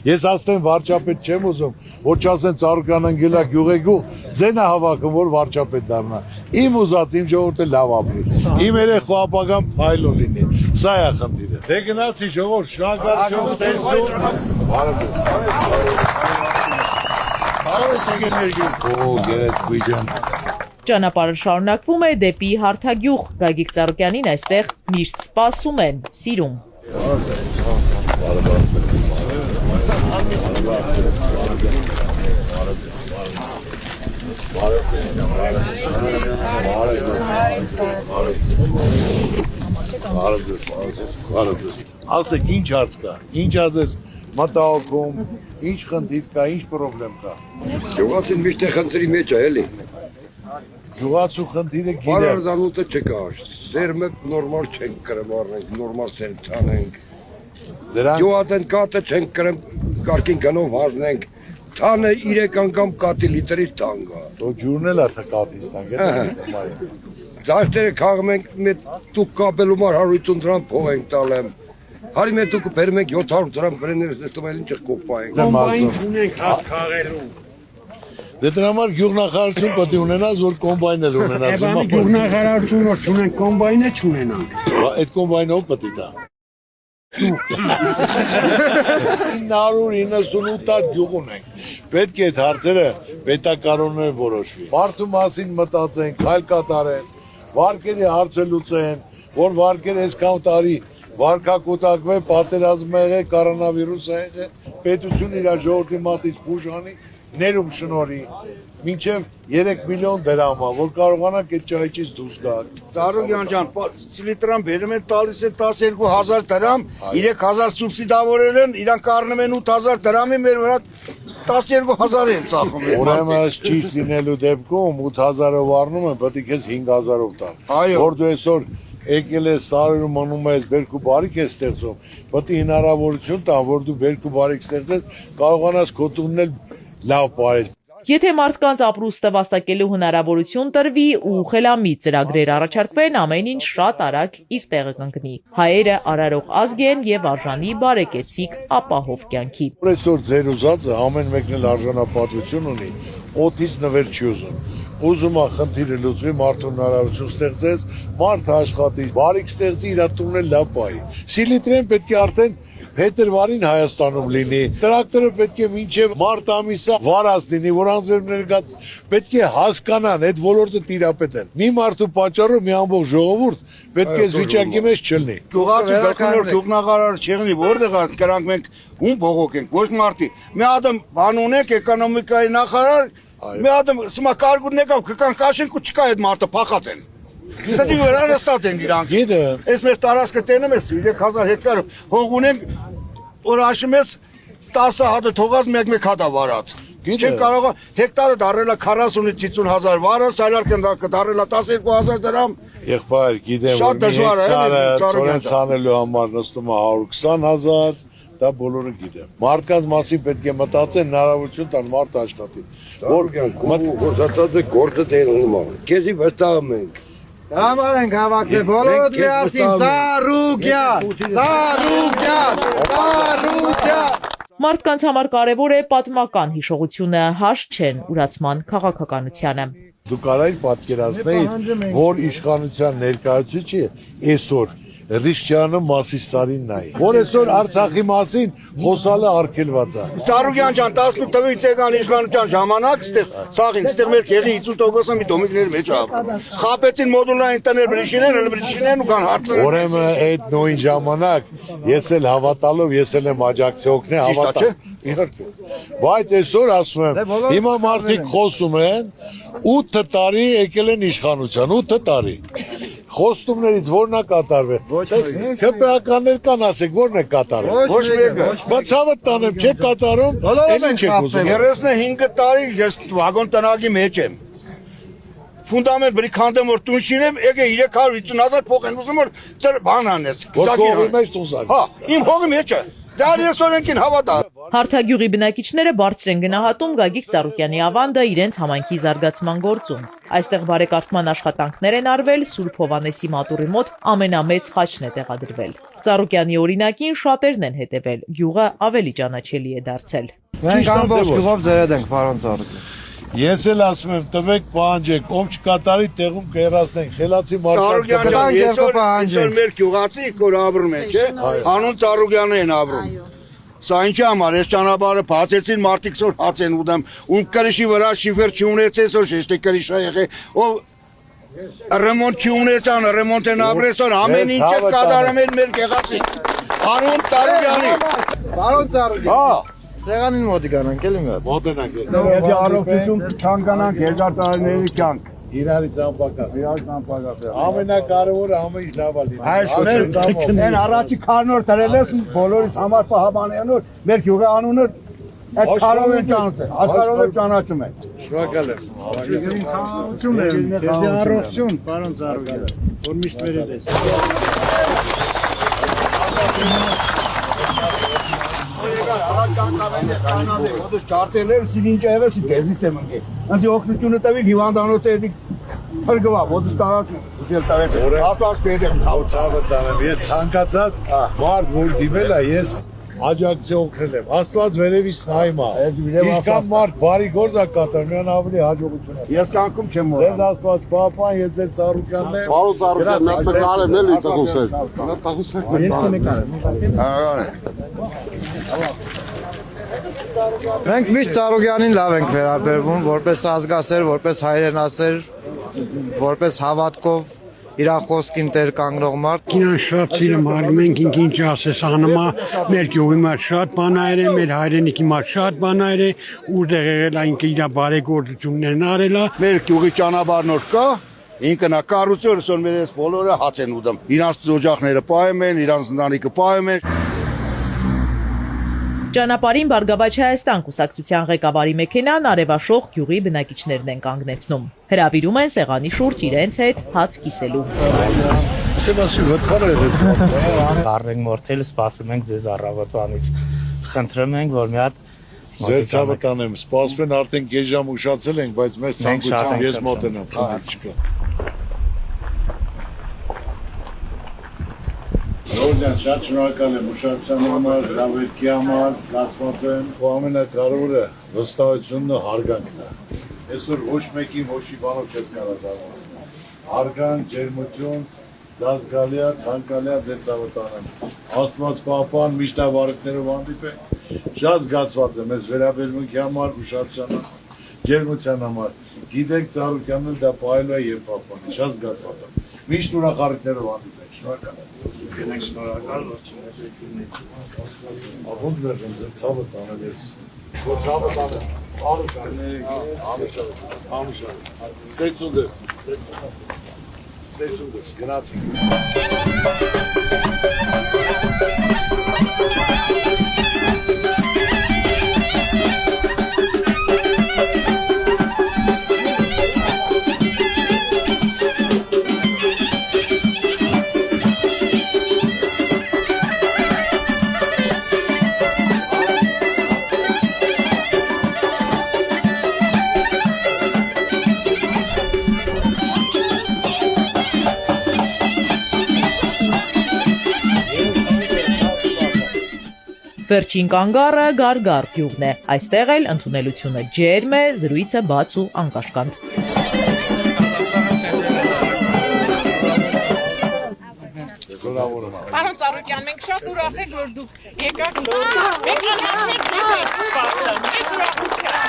Ես ասեմ վարչապետ չեմ ուզում, որ չասեն Ծառուկյան ընկելա գյուղեգյուղ, ձենը հավաքում, որ վարչապետ դառնա։ Իմ ուզած, իմ ժողովուրդը լավ ապրի, իմ երեխու ապագան փայլուն լինի։ Սա է խնդիրը։ Դե գնացի ժողովուրդ, շնորհակալություն ստեղծում։ Ճանապարհը շարունակվում է դեպի Հարթագյուղ։ Գագիկ Ծառուկյանին այստեղ միշտ սպասում են, սիրում։ Ասեք ինչ հարց կա, ինչ ազես մտահոգում, ինչ խնդիր կա, ինչ պրոբլեմ կա։ Գյուղացին միշտ է խնդրի մեջ է, էլի։ Գյուղացու խնդիրը գիտեմ։ Բարարզանուտը չկար, սերմը նորմալ չենք կրեմ առնենք, նորմալ սերմ թանենք։ Գյուղատեն կատը չենք կրեմ, կարկին գնով հարնենք, թանը 3 անգամ կատի լիտրից տանգա։ Դո ջուրն էլ աթա կատից տանգ, Դաշտերը քաղում ենք, դուք կապելու մար 150 դրամ փող ենք տալեմ։ Հարի մեր դուք բերում ենք 700 դրամ բրեներս նստում էլ ինչ կոպայենք։ Կոմբայն ունենք հատ քաղելու։ Դե դրա համար գյուղնախարարություն պետք է ունենաս, որ կոմբայն էլ ունենաս։ Էբանի գյուղնախարարություն որ չունենք, կոմբայնը չունենանք։ Այդ կոմբայնը ով պետք է տա։ 998 հատ գյուղ ունենք։ Պետք է այդ հարցերը պետականորեն որոշվի։ Մարդու մասին մտածենք, քայլ կատարեն, վարկերի հարցը լուծեն, որ վարկերը այսքան տարի վարկակուտակվե, պատերազմ եղե, կորոնավիրուս եղե, պետություն իր ժողովրդի մատից փուշ անի, ներում շնորհի, մինչև 3 միլիոն դրամա, որ կարողանանք այդ ճահիճից դուրս գալ։ Ծառուկյան ջան, լիտրան բերում են տալիս են 12000 դրամ, 3000 սուբսիդավորել են, իրանք առնում են 8000 դրամի, մեր վրա 12000 են ծախում։ Ուրեմն ճիշտ լինելու դեպքում 8000-ով առնում են, պետք է քեզ 5000-ով տալ։ Որ դու այսօր եկել ես սարերում մնում ես բերք ու բարիք ես ստեղծում, պետք է հնարավորություն տան, որ դու բերք ու բարիք ստեղծես, կարողանաս քո տունն էլ լավ բարես։ Եթե մարդկանց ապրուստը վաստակելու հնարավորություն տրվի ու խելամիտ ծրագրեր առաջարկվեն, ամեն ինչ շատ արագ իր տեղը կընկնի։ Հայերը արարող ազգ են եւ արժանի բարեկեցիկ ապահով կյանքի։ Այսօր ձեր ուզածը ամեն մեկն էլ արժանապատվություն ունի, օդից նվեր չի ուզում։ Ուզում է խնդիրը լուծվի, մարդու հնարավորություն ստեղծես, մարդը աշխատի, բարիք ստեղծի, իր տունն էլ լավ պահի։ Սիլիտրեն պետք է արդեն փետրվարին Հայաստանում լինի, տրակտորը պետք է մինչև մարտ ամիսը վարած լինի, որ անձրևներ պետք է հասկանան, այդ ոլորտը տիրապետեն։ Մի մարդու պատճառով մի ամբողջ ժողովուրդ պետք է այս վիճակի մեջ չլինի։ Գյուղացի գլխավոր գյուղնախարար չեղնի, որտեղ կրանք մենք ում բողոքենք, ոչ մարդի։ Մի հատ բան ունենք էկոնոմիկայի նախարար, մի հատ սմա կարգուն եկավ, կան կաշենք ու չկա այդ մարդը փախած են։ Սա դի վրա նստած են իրանք։ Այս մեր տարածքը տենում ես 3000 հեկտար հող ունենք, որ աշում ես 10 հատը թողած մեկ հատա վարած։ Չեն կարող հեկտարը դարելա 40-ից 50000 վարը, սայլարկեն դարելա 12000 դրամ։ Եղբայր, գիտեմ, շատ դժվար է, ծորեն ցանելու համար նստում է 120000, դա բոլորը գիտեմ։ Մարդկանց մասին պետք է մտածեն, հնարավորություն տան մարդ աշխատի։ Որ գործածը գործը դերում է։ Քեզի վստահում ենք։ Համար ենք հավաքվել բոլորդ միասին Ծառուկյան, Ծառուկյան, Ծառուկյան։ Մարդկանց համար կարևոր է պատմական հիշողությունը, հաշտ չեն ուրացման քաղաքականությանը։ Դու կարայր պատկերացնել, որ իշխանության ներկայացուցիչը այսօր Ռիշչյանը Մասիսարին նայի, որ այսօր Արցախի մասին խոսալը արգելված է։ Ծառուկյան ջան, 18 թվականին ցեգան իշխանության ժամանակ ստեղ սաղին ստեղ մեր քերի 50%-ը մի դոմիկներ մեջ ա։ Խապեցին մոդուլային տներ բրիշինեն ու կան հարցեր։ Ուրեմն այդ նույն ժամանակ ես էլ հավատալով ես էլ եմ աջակցի օգնել հավատալ։ Իհարկե։ Բայց այսօր ասում եմ, հիմա մարդիկ խոսում են 8 տարի եկել են իշխանության, 8 տարի։ Խոստումներից որն է կատարվել։ ԿՊԱ-կաններ կան, ասեք, որն է կատարվել։ Ոչ մեկը։ Բայց ցավը տանեմ, չեք կատարում, ելի չեք ուզում։ 35 տարի ես վագոն տնագի մեջ եմ։ Ֆունդամենտ բրի քանդեմ որ տուն շինեմ, եկե 350000 փող են ուզում որ ծեր բան անես։ Գծակի մեջ տուն զարգ։ Հա, իմ հողի մեջ է։ Դա ես օրենքին հավատա։ Հարթագյուղի բնակիչները բարձր են գնահատում Գագիկ Ծառուկյանի ավանդը իրենց համայնքի զարգացման գործում։ Այստեղ բարեկարգման աշխատանքներ են արվել, Սուրբ Հովանեսի մատուռի մոտ ամենամեծ խաչն է տեղադրվել։ Ծառուկյանի օրինակին շատերն են հետևել, գյուղը ավելի ճանաչելի է դարձել։ Մենք ամբողջ գյուղով ձերդ ենք, պարոն Ծառուկյան։ Ես էլ ասում եմ, տվեք պահանջեք, ով չկատարի տեղում կերացնենք, խելացի մարդկանց կտանք։ Այսօր մեր գյուղացի որ ապրում են, չէ՞, անուն Ծառուկյանը են ապրում։ Սա ինչի համար, ես ճանապարհը բացեցին, մարդիկ սոր հաց են ուտում, ում կրիշի վրա շիֆեր չունեցես, որ շեշտե կրիշա եղե, ով ռեմոնտ չունեցան, ռեմոնտ են ապրեսոր, ամեն ինչը կատարում են մեր գեղացի։ Անուն Ծառուկյանի։ Պարոն Ծառուկյան։ Հա։ Սեղանին մոտի գանանք, էլի մի հատ։ Մոտենանք։ Եթե առողջություն ցանկանանք երկար տարիների կյանք։ Իրարից անպակաս։ Ամենակարևորը ամեն ինչ լավ է լինի։ Այս մեր առաջի քարնոր դրել ես բոլորիս համար պահապանյանոր մեր գյուղի անունը այդ քարով են ճանաչում, աշխարհով են ճանաչում են։ Շնորհակալ եմ։ Ցանկություն եմ, քեզ առողջություն, պարոն Ծառուկյան, որ միշտ վերել ես։ Ոդս ճարտերներ սինինջերը սիգեզնից եմ ընկել։ Անցի օգնությունը տվեք հիվանդանոց էդիկ փրկվա, ոդս տարած ուժել տվեք։ Աստված կերեմ ցավը տանեմ։ Ես ցանկացած մարդ որ դիմել է, ես աջակցի օգնել եմ։ Աստված վերևից նայում է։ Ինչքան մարդ բարի գործ է կատարում, նրան ավելի հաջողություն է։ Ես կանգում չեմ մոռանա։ Ձեզ Աստված պահապան, ես ձեր Ծառուկյանն եմ։ Պարոն Ծառուկյան, նա տղարն էլի տղուսեք։ Նա տղուսեք։ Ես կնկարեմ։ Մենք միշտ Ծառուկյանին լավ ենք վերաբերվում, որպես ազգասեր, որպես հայրենասեր, որպես հավատքով իր խոսքին տեր կանգնող մարդ։ Ինքն շատ սիրում արում ենք ինչ ասես անմա մեր գյուղի մար շատ բաներ է, մեր հայրենիքի մար շատ բաներ է, ուր եղել այն իր բարեգործություններն արել է։ Մեր գյուղի ճանապարհն որ կա, ինքն է կառուցել, որ մեր բոլորը հաց են ուտում։ Իրանց օջախները պահում են, իրանց ընտանիքը պահում են։ Ճանապարհին Բարգավաճ Հայաստան կուսակցության ղեկավարի մեքենան արևաշող գյուղի բնակիչներն են կանգնեցնում։ Հրավիրում են սեղանի շուրջ իրենց հետ հաց կիսելու։ Կարենք մորթել սպասում ենք ձեզ առավոտվանից։ Խնդրում ենք, որ մի հատ Ձեր ցավը տանեմ, սպասում են արդեն կես ժամ ուշացել ենք, բայց մեծ ցանկությամբ ես մոտենամ, խնդիր չկա։ Նորնյան շատ շնորհակալ եմ ուշադրության համար, հրավերքի համար, զգացված եմ, ու ամենակարևորը վստահությունն ու հարգանքն է։ Այսօր ոչ մեկին ոչի բանով չես կարող զարմացնել։ Հարգանք, ջերմություն, դա զգալի է, ցանկալի է ձեր ցավը տանեմ։ Աստված պահպան, միշտ բարեկներով հանդիպենք։ Շատ զգացված եմ այս վերաբերմունքի համար, ուշադրության, ջերմության համար։ Գիտեք, Ծառուկյանն էլ դա պահելու է եւ պահպանի։ Շատ զգացված եմ։ Միշտ ուրախ առիթներով հանդիպենք։ Շնորհակալ եմ։ Գնանք շնորհակալ, որ չնեղեցինես։ Ախոտ վերջում ձեր ցավը տանել ես։ Որ ցավը տանել։ Անուշան։ Ստեցունդես։ Ստեցունդես, գնացինք։ Վերջին կանգառը Գարգար գյուղն է։ Այստեղ էլ ընդունելությունը ջերմ է, զրույցը բաց ու անկաշկանդ։ Պարոն Ծառուկյան, մենք շատ ուրախ ենք, որ դուք եկաք նոր։ Մենք անհամբեր դուք սպասում։ Մեծ ուրախությամբ։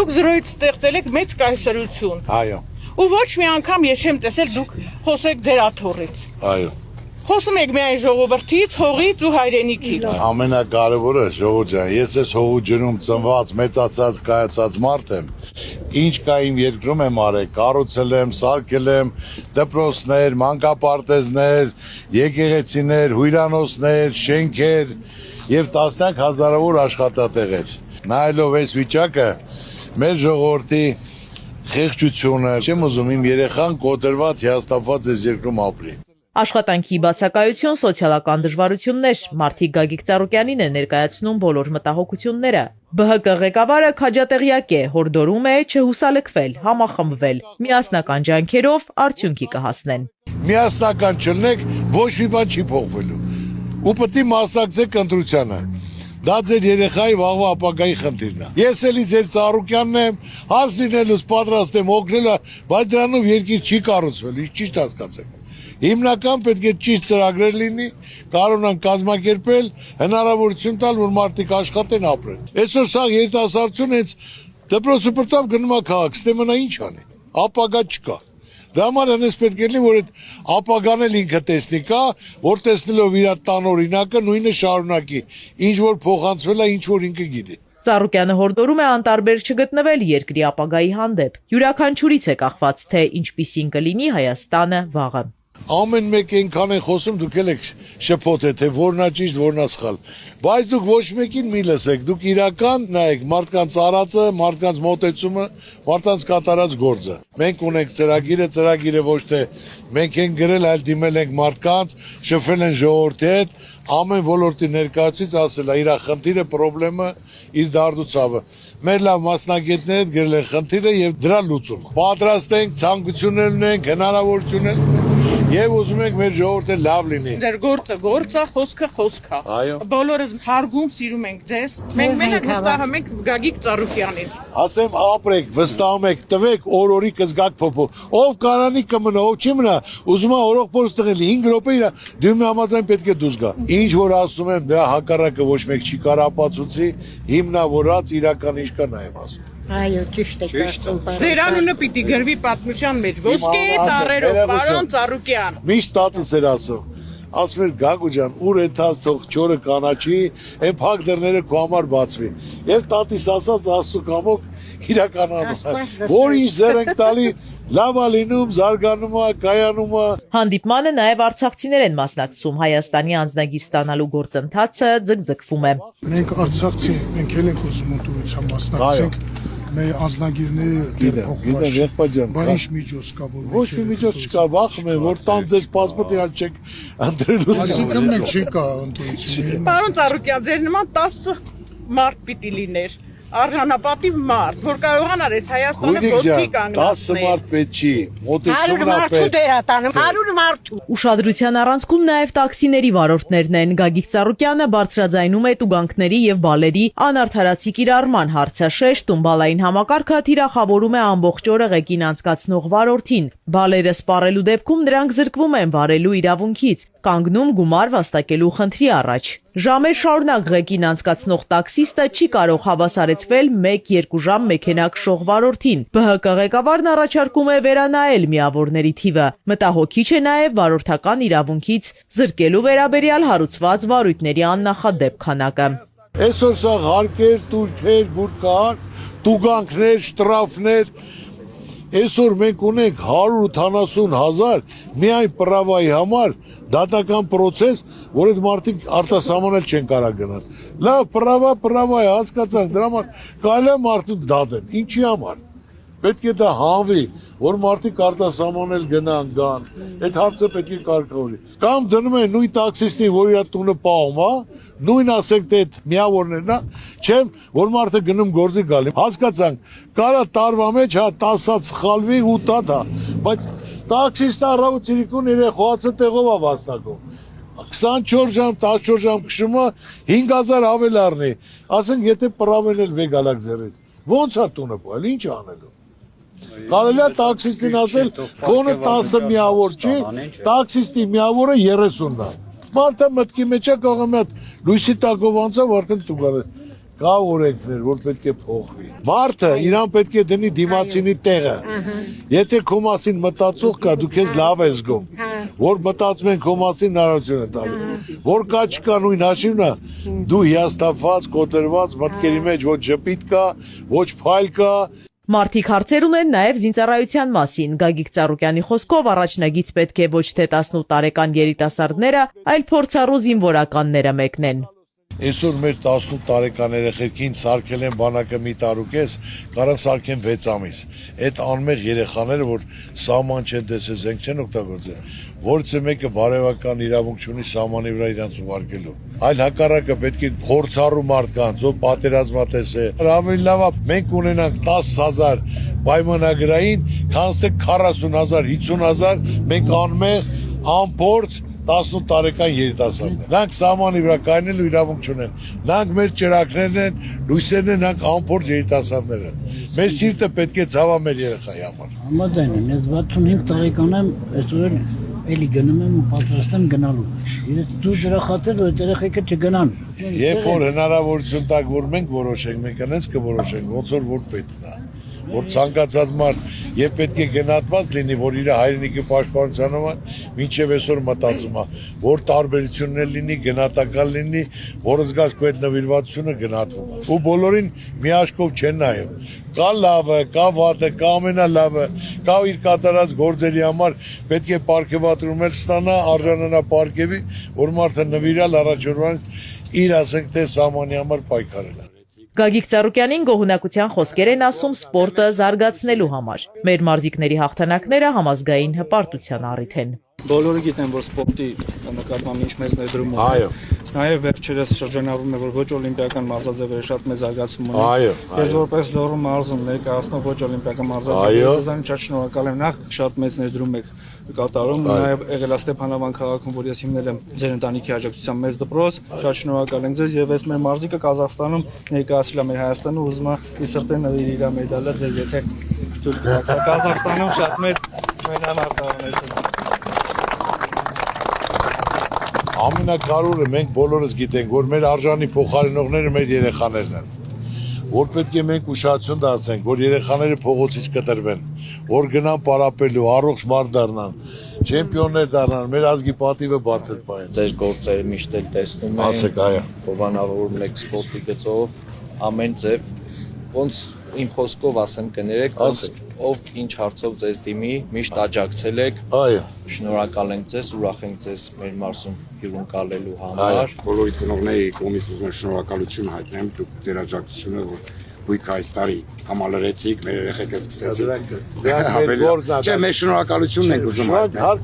Դուք զրույց ստեղծել եք մեծ կայսրություն։ Այո։ Ու ոչ մի անգամ ես չեմ տեսել դուք խոսեք ձեր աթոռից։ Այո։ Խոսում եք միայն ժողովրդից, հողից ու հայրենիքից։ Ամենակարևորը ժողովուրդ ջան, ես այս հողու ջրում ծնված, մեծացած, կայացած մարդ եմ։ Ինչ կա իմ երկրում եմ արել, կառուցել եմ, սարքել եմ դպրոցներ, մանկապարտեզներ, եկեղեցիներ, հյուրանոցներ, շենքեր եւ տասնյակ հազարավոր աշխատատեղեր։ Նայելով այս վիճակը, մեր ժողովրդի խեղճությունը, չեմ ուզում իմ երեխան կոտրված, հիասթափված այս երկրում ապրի։ Աշխատանքի բացակայություն, սոցիալական դժվարություններ, Մարդիկ Գագիկ Ծառուկյանին է ներկայացնում բոլոր մտահոգությունները։ ԲՀԿ ղեկավարը քաջատեղյակ է, հորդորում է չհուսալքվել, համախմբվել, միասնական ջանքերով արդյունքի կհասնեն։ Միասնական չլնեք, ոչ մի բան չի փոխվելու։ Ու պետք է մասնակցեք ընտրությանը։ Դա ձեր երեխայի վաղվա ապագայի խնդիրն է։ Ես էլի ձեր Ծառուկյանն եմ, հասնելուց պատրաստ եմ օգնել, բայց դրանով երկիր չի կառուցվել, ինչ ճիշտ հասկացեք։ Հիմնական պետք է ճիշտ ծրագրեր լինի, կարողանան կազմակերպել, հնարավորություն տալ, որ մարդիկ աշխատեն, ապրեն։ Այսօր սա երիտասարդությունը հենց դպրոցը բրծավ գնում է քաղաք, ստե մնա ինչ անի։ Ապագա չկա։ Դա համար հենց պետք է լինի, որ այդ ապագան էլ ինքը տեսնի կա, որ տեսնելով իր տան օրինակը նույնը շարունակի, ինչ որ փոխանցվել է, ինչ որ ինքը գիտի։ Ծառուկյանը հորդորում է անտարբեր չգտնվել երկրի ապագայի հանդեպ։ Յուրաքանչյուրից է կախված, թե ինչպիսին կլինի Հայաստանը վաղը։ Ամեն մեկ այնքան են խոսում, դուք էլ եք շփոթել, թե որն է ճիշտ, որն է սխալ։ Բայց դուք ոչ մեկին մի լսեք, դուք իրական նայեք մարդկանց արածը, մարդկանց մոտեցումը, մարդկանց կատարած գործը։ Մենք ունենք ծրագիրը ոչ թե մենք ենք գրել, այլ դիմել ենք մարդկանց, շփվել են ժողովրդի հետ, ամեն ոլորտի ներկայացուցիչ ասել է իր խնդիրը, խնդրեմը, իր դարդուցավը։ Մեր լավ մասնագետները գրել են խնդիրը եւ դրա լուծումը։ Պատրաստ ենք, ցանկություններ ունենք, հնարավորություններ եւ ուզում ենք մեր ժողովուրդը լավ լինի։ Ձեր գործը գործ է, խոսքը խոսք է։ Այո։ Բոլորս հարգում, սիրում ենք ձեզ։ Մենք մենակ վստահում ենք Գագիկ Ծառուկյանին։ Ասեմ ապրեք, վստահում եք, տվեք օրորի կզգաք փոփոխ։ Ով կարանի կմնա, ով չի մնա, ուզում է օրող փորձ տղել 5 րոպե իր դիմի համաձայն պետք է դուրս գա։ Ինչ որ ասում եմ, դրա հակառակը ոչ մեկ չի կարող ապացուցի, հիմնավորած իրական ինչ կա նայեմ ասում։ Այո, ճիշտ եք ասում, պարոն։ Ձեր անունը պիտի գրվի պատմության մեջ։ Ոսկե տարերով, պարոն Ծառուկյան։ Միշտ տատս էր ասում։ Ասում էր Գագու ջան, ուր էթած թող չորը կանաչի, այն փակ դռները քո համար բացվի։ Եվ տատիս ասած աստու կամոք իրականանում։ Որ ինչ ձեր ենք տալի, լավ է լինում, զարգանում է, կայանում է։ Հանդիպմանը նաև արցախցիներ են մասնակցում, Հայաստանի անձնագիր ստանալու գործընթացը ձգձգվում է։ Մենք արցախցի ենք, մենք էլ ենք ուզում ընտրության մասնակցենք։ Մեր անձնագիրները դեռ փոխված չեն, բայց ինչ միջոց կա, որ ոչ մի միջոց չկա, վախում են, որ տան ձեզ պասպորտի հատ չեք ընտրելու։ Այսինքն մենք չենք կարող ընտրություն։ Պարոն Ծառուկյան, ձեր նման 10 մարդ պիտի լիներ, արժանապատիվ մարդ, որ կարողանար այս Հայաստանը ոտքի կանգնեցնել։ 10 մարդ պետք չի, մոտեցումն է պետք։ 100 մարդու։ Ուշադրության առանցքում նաև տաքսիների վարորդներն են։ Գագիկ Ծառուկյանը բարձրաձայնում է տուգանքների եւ բալերի անարդարացի կիրառման հարցը, շեշտում բալային համակարգը թիրախավորում է ամբողջ օրը ղեկին անցկացնող վարորդին։ Բալերը սպառելու դեպքում դրանք զրկվում են վարելու իրավունքից, կանգնում գումար վաստակելու խնդրի առաջ։ Ժամեր շարունակ ղեկին անցկացնող տաքսիստը չի կարող հավասարեցվել 1-2 ժամ մեքենա քշող վարորդին։ ԲՀԿ ղեկավարն առաջարկում է վերանայել միավորների թիվը։ Մտահոգիչ է նաև վարորդական իրավունքից զրկելու վերաբերյալ հարուցված վարույթների աննախադեպ քանակը։ Այսօր սա հարկեր, տուրքեր, բուրկար, տուգանքներ, շտրաֆներ։ Այսօր մենք ունենք 180,000 միայն պրավայի համար դատական պրոցես, որ այդ մարդիկ արտասահմանել չեն կարող գնալ։ Լավ, պրավա է, հասկացանք, դրա համար կարելի է մարդու դատել։ Ինչի համար։ Պետք է դա հանվի, որ մարդիկ արտասահմանել գնան, գան։ Այդ հարցը պետք է կարգավորի։ Կամ դնում են նույն տաքսիստին, որ իր տունը պահում է, նույն ասենք թե այդ միավորներն է, չեմ, որ մարդը գնում գործի գալի։ Հասկացանք, կարա տարվա մեջ 10-ած խալվի ու տա, բայց տաքսիստը առավոտ ցիրիկուն երեխոացը տեղով է վաստակում։ 24 ժամ, 14 ժամ քշումը 5000 ավել առնի։ Ասենք եթե պրավել էլ վեգալակ ձեռից։ Ոնց է տունը պահել, ինչ անելու։ Կարելի է տաքսիստին ասել, քոնը 10 միավոր չի, տաքսիստի միավորը 30-ն է։ Մարդը մտքի մեջ է կարող մի հատ լույսի տակով անցավ, արդեն տուգալ է։ Կա օրենքներ, որ պետք է փոխվի։ Մարդը իրան պետք է դնի դիմացինի տեղը։ Եթե քո մասին մտածող կա, դու քեզ լավ ես զգում, որ մտածում են քո մասին հնարավորություն է տալու։ Որ կա չկա նույն հաշիվն է, դու հիասթափված, կոտրված մտքերի մեջ ոչ ժպիտ կա, ոչ փայլ կա։ Մարդիկ հարցեր ունեն նաև զինծառայության մասին։ Գագիկ Ծառուկյանի խոսքով առաջնագից պետք է ոչ թե 18 տարեկան երիտասարդները, այլ փորձառու զինվորականները մեկնեն։ Այսօր մեր 18 տարեկան երեխեքին սարքել են բանակը մի տարուկես, կարան սարքեն 6 ամիս։ Այդ անմեղ երեխաները, որ սահման չեն տեսել, զենք չեն օգտագործել, որից մեկը բարևական իրավունք չունի սահմանի վրա իրանց ուղարկելու։ Այլ հակառակը պետք է փորձառու մարդկանց, ով պատերազմատես է։ Ավելի լավ է մենք ունենանք 10,000 պայմանագրային, քան թե 40,000, 50,000 մենք անմեղ, անփորձ 18 տարեկան երիտասարդներ։ Նրանք սահմանի վրա կայնելու իրավունք չունեն։ Նրանք մեր ճրակներն են, լույսերն են, նրանք անփորձ երիտասարդներ են։ Մեր սիրտը պետք է ցավա մեր երեխայի համար։ Համաձայն եմ, ես 65 տարեկան եմ, այսօր էլի գնում եմ պատրաստ եմ գնալու։ Ես դու դրա խաթեր որ երեխեքը չգնան։ Երբ որ հնարավորություն տակ որ մենք որոշենք, մենք այնպես կորոշենք, ոնց որ պետք է։ Որ ցանկացած մարդ եւ պետք է գնահատված լինի, որ իր հայրենիքի պաշտպանության համար մինչեւ այսօր մտածում է, որ տարբերություններ լինի, գնահատական լինի, որ զգաս քո այդ նվիրվածությունը գնահատվում է։ Ու բոլորին մի աշկով չեն նայում։ Կա լավը, կա վատը, կա ամենալավը, կա իր կատարած գործերի համար պետք է պարգևատրում ստանա, արժանանա պարգևի, որ մարդը նվիրալ առաջորդանից իր ասենք թե սահմանի համար պայքարել է։ Գագիկ Ծառուկյանին գոհունակության խոսքեր են ասում սպորտը զարգացնելու համար։ Մեր մարզիկների հաղթանակները համազգային հպարտության առիթ են։ Բոլորը գիտեն, որ սպորտի նկատմամբ ինչ մեծ ներդրում ունի։ Նաև վերջերս շրջանառվում է, որ ոչ օլիմպիական մարզաձևերը շատ մեծ զարգացում ունեն։ Ես որպես Լոռու մարզում ներկայացնող ոչ օլիմպիական մարզաձևը ձեզանից շատ շնորհակալ եմ, նախ շատ մեծ ներդրում եք կատարում, նաև եղել է Ստեփանավան քաղաքում, որ ես հիմնել եմ ձեր ընտանիքի աջակցությամբ մեծ դպրոց, շատ շնորհակալ ենք ձեզ եւ այս մեր մարզիկը Կազախստանում ներկայացրել է մեր Հայաստանը ու ուզում է ի սրտե նվիրել իր մեդալը ձեզ, եթե դուք կհասա Կազախստանում շատ մեծ մենամարտավանություն։ Ամենակարևորը մենք բոլորս գիտենք, որ մեր արժանի փոխարինողները մեր երեխաներն են։ որ պետք է մենք ուշադրություն դարձնենք, որ երեխաները փողոցից կտրվեն, որ գնան պարապելու, առողջ մարդ դառնան, չեմպիոններ դառնան, մեր ազգի պատիվը բարձր պահեն։ Ձեր գործերը միշտ էլ տեսնում ենք, հովանավորում եք սպորտի գծով, ամեն ձև, ոնց իմ խոսքով ասեմ կներեք, ով ինչ հարցով ձեզ դիմի, միշտ աջակցել եք, շնորհակալ ենք ձեզ, ուրախ ենք ձեզ մեր մարզում հյուրընկալելու համար։ Բոլորի ծնողների կողմից ուզում եմ շնորհակալություն հայտնեմ, դուք ձեր աջակցությունը, որ գույքը այս տարի համալրեցիք, մեր երեխեքը սկսեցին։ Չէ, մեր շնորհակալությունն ենք ուզում հայտնել։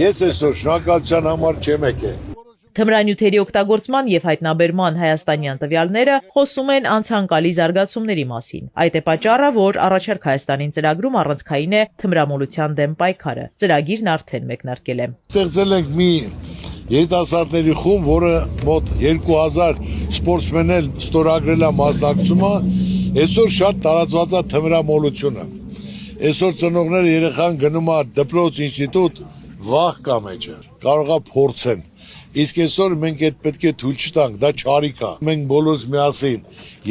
Ես այսօր շնորհակալության համար չեմ եկել։ Թմրանյութերի օգտագործման եւ հայտնաբերման հայաստանյան տվյալները խոսում են անցանկալի զարգացումների մասին։ Այդ է պատճառը, որ առաջարկ Հայաստանին ծրագրում առանցքային է թմրամոլության դեմ պայքարը։ Ծրագիրն արդեն մեկնարկել է։ Ստեղծել ենք մի երիտասարդների խումբ, որը մոտ 2000 սպորտսմեն էլ ստորագրել է մասնակցումը, այսօր շատ տարածված է թմրամոլությունը։ Այսօր ծնողները երեխան գնում է դպրոց, ինստիտուտ, վաղ կա մեջը, կարող է փորձեն։ Իսկ այսօր մենք այդ պետք է թույլ չտանք, դա չարիք է։ Մենք բոլորս միասին,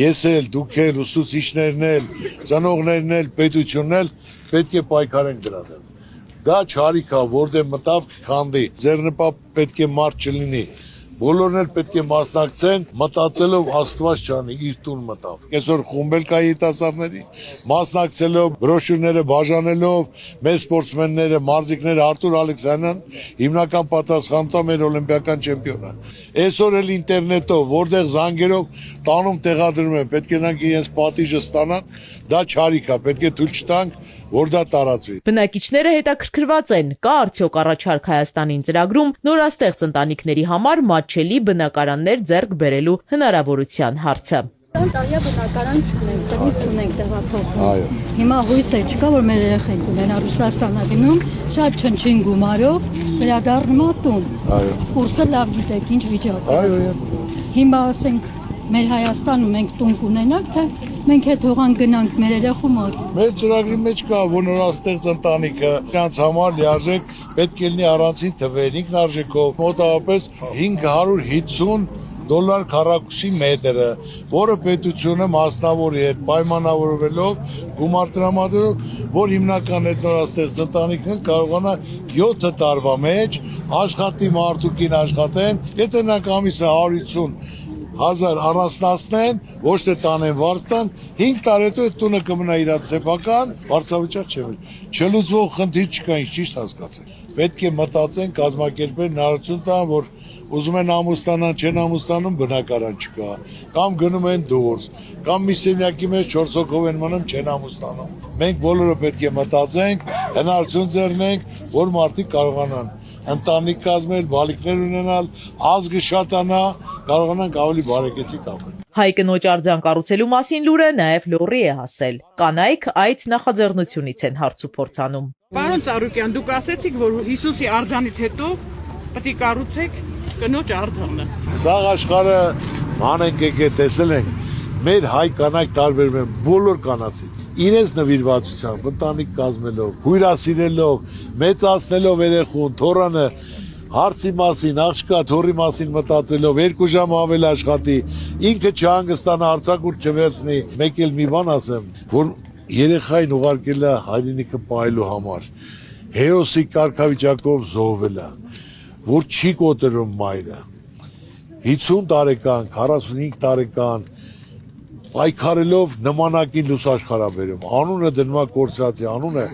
ես էլ, դուք էլ, ուսուցիչներն էլ, ծնողներն էլ, պետությունն էլ պետք է պայքարենք դրա դեմ։ Դա չարիք է, որտեղ մտավ կխանդի, ձեռնպատ պետք է մարդ չլինի։ Բոլորն էլ պետք է մասնակցեն, մտածելով Աստված չանի, իր տուն մտավ։ Այսօր խումբել կա երիտասարդների, մասնակցելով, բրոշյուրները բաժանելով, մեր սպորտսմենները, մարզիկները Արտուր Ալեքսանյան, հիմնական պատասխանատու մեր օլիմպիական չեմպիոնը։ Այսօր էլ ինտերնետով, որտեղ զանգերով տանում տեղադրում են, պետք է նրանք իրենց պատիժը ստանան, դա չարիք է, պետք է թույլ չտանք, որ դա տարածվի։ Բնակիչները հետաքրքրված են, կա արդյոք առաջարկ Հայաստանին ծրագրում նորաստեղծ ընտանիքների համար մատչելի բնակարաններ ձեռք բերելու հնարավորության հարցը։ Տարիա բնակարան չունենք, տնից ունենք տեղափոխում։ Հիմա հույս չկա, որ մեր երեխենք ունենա Ռուսաստանա գնում, շատ չնչին գումարով վերադառնում տուն։ Կուրսը լավ գիտեք ինչ վիճակում։ Հիմա ասենք մեր Հայաստանում մենք տուն կունենանք, թե մենք հետ հողան գնանք մեր երեխու մոտ։ Մեր ծրագրի մեջ կա, որ նորաստեղծ ընտանիքը նրանց համար լիարժեք պետք է լինի առանցին թվեր, ինքնարժեքով, մոտավորապես $550 քառակուսի մետրը, որը պետությունը մասնավորի հետ պայմանավորվելով գումար տրամադրելով, որ հիմնական այդ նորաստեղծ ընտանիքն էլ կարողանա 7 տարվա մեջ աշխատի մարդուկին աշխատեն, եթե նրանք ամիսը 150,000 առանձնացնեն, ոչ թե տանեն վարձտան, 5 տարի հետո այդ տունը կմնա իր սեփական, վարձավճար չէ։ Չլուծվող խնդիր չկա, ինչ ճիշտ հասկացեք։ Պետք է մտածեն, կազմակերպեն, հնարավորություն տան, որ ուզում են ամուսնանան, չեն ամուսնանում, բնակարան չկա, կամ գնում են դուրս, կամ մի սենյակի մեջ 4 հոգով են մնում, չեն ամուսնանում։ Մենք բոլորը պետք է մտածենք, հնարավորություն ձեռնենք, որ մարդիկ կարողանան ընտանիք կազմել, բալիկներ ունենալ, ազգը շատանա, կարողանանք ավելի բարեկեցիկ ապրել։ Հայ կնոջ արձան կառուցելու մասին լուրը նաև լոռի է հասել։ Կանայք այդ նախաձեռնությունից են հարց ու փորձ անում։ Պարոն Ծառուկյան, դուք ասեցիք, որ Հիսուսի արձանից հետո պետք է կառուցեք կնոջ արձանը։ Սա աշխարհը մանենք եկել տեսել ենք, մեր հայ կանայք տարբերվում են բոլոր կանացից։ Իրենց նվիրվածությամբ, ընտանիք կազմելով, հյուրասիրելով, մեծացնելով երեխուն, թոռանը, հարցի մասին, աղջկա, թոռի մասին մտածելով, 2 ժամ ավել աշխատի, ինքը չհանգստանա, արձակուրդ չվերցնի։ Մեկ էլ մի բան ասեմ, որ երեխային ուղարկել է հայրենիքը պահելու համար, հերոսի կարգավիճակով զոհվել է, որ չի կոտրում մայրը, 50 տարեկան, 45 տարեկան, պայքարելով նմանակին լույս աշխարհաբերում, անունը դնում է կորցրածի, անունը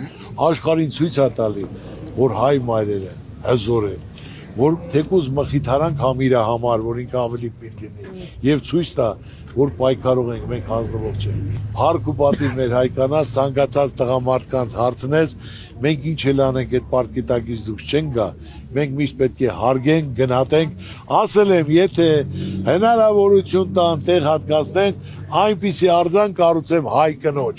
աշխարհին ցույց է տալի, որ հայ մայրերը հզոր են, որ թեկուզ մխիթարանք համիրա համար, որ ինքը ավելի պինդ լինի, եւ ցույց տա, որ պայքարող ենք, մենք հանձնվող չենք։ Փառք ու պատիվ մեր հայ կանանց, ցանկացած տղամարդկանց հարցնես, մենք ինչ էլ անենք այդ պարկի տակից դուրս չենք գա, մենք միշտ պետք է հարգենք, գնահատենք, ասել եմ, եթե հնարավորություն տան, տեղ հատկացնեն, այնպիսի արձան կառուցեմ հայ կնոջ,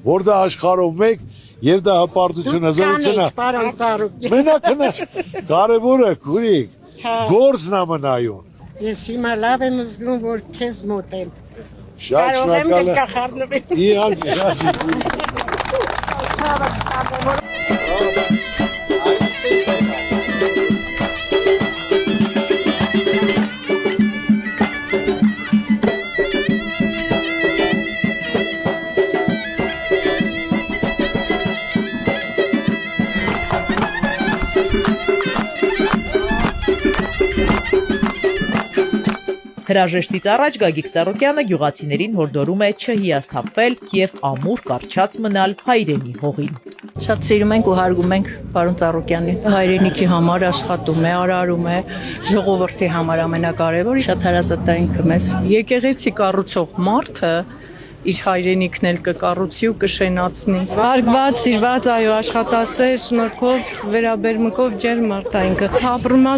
որ դա աշխարհով մեկ եւ դա հպարտություն հզորություն է։ Պարոն Ծառուկյան։ Մենակ կարևորը քուրիկ, գործն է մնայուն։ Ես հիմա լավ եմ զգում, որ քեզ մոտ եմ։ Շատ շնորհակալ եմ։ Կարողեմ Հրաժեշտից առաջ Գագիկ Ծառուկյանը գյուղացիներին հորդորում է չհիասթափվել եւ ամուր կարճած մնալ հայրենի հողին։ Շատ սիրում ենք ու հարգում ենք պարոն Ծառուկյանին։ Հայրենիքի համար աշխատում է, արարում է, ժողովրդի համար ամենակարևորը շատ հարազատային մեզ։ Եկեղեցի կառուցող մարդը իր հայրենիքն էլ կկառուցի ու կշենացնի։ Հարգված, սիրված, այո, աշխատասեր, շնորհքով, վերաբերմունքով ջերմ մարդայինքը։ Ապրում է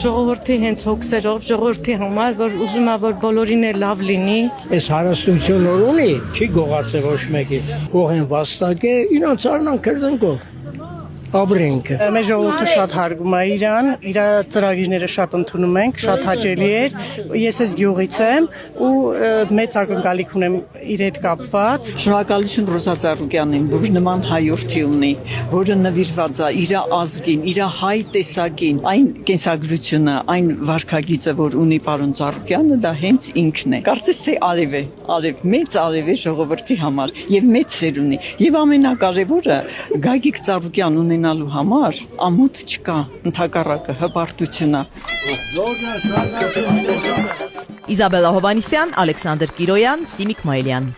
ժողովրդի հենց հոգսերով, ժողովրդի համար, որ ուզում է որ բոլորին էլ լավ լինի։ Այս հարստություն որ ունի, չի գողացել ոչ մեկից։ Հողեն վաստակ է, իրանց արնան քրդենքով։ Ապրենք։ Մեր ժողովուրդը շատ հարգում է իրան, իր ծրագիրները շատ ընդունում ենք, շատ հաճելի էր։ Ես այս գյուղից եմ ու մեծ ակնկալիք ունեմ իր հետ կապված։ Շնորհակալություն Ռոզա Ծառուկյանին, որ նման հայրենի ունի, որը նվիրված է իր ազգին, իր հայ տեսակին, այն կենսագրությունը, այն վարքագիծը, որ ունի պարոն Ծառուկյանը, դա հենց ինքն է։ Կարծես թե արև է, մեծ արև է ժողովրդի համար եւ մեծ սեր ունի։ Եվ ամենակարևորը Գագիկ Ծառուկյան ունենալու համար ամոթ չկա, ընդհակառակը հպարտություն է։ Իզաբելլա Հովանիսյան, Ալեքսանդր Կիրոյան, Սիմիկ Մայլյան։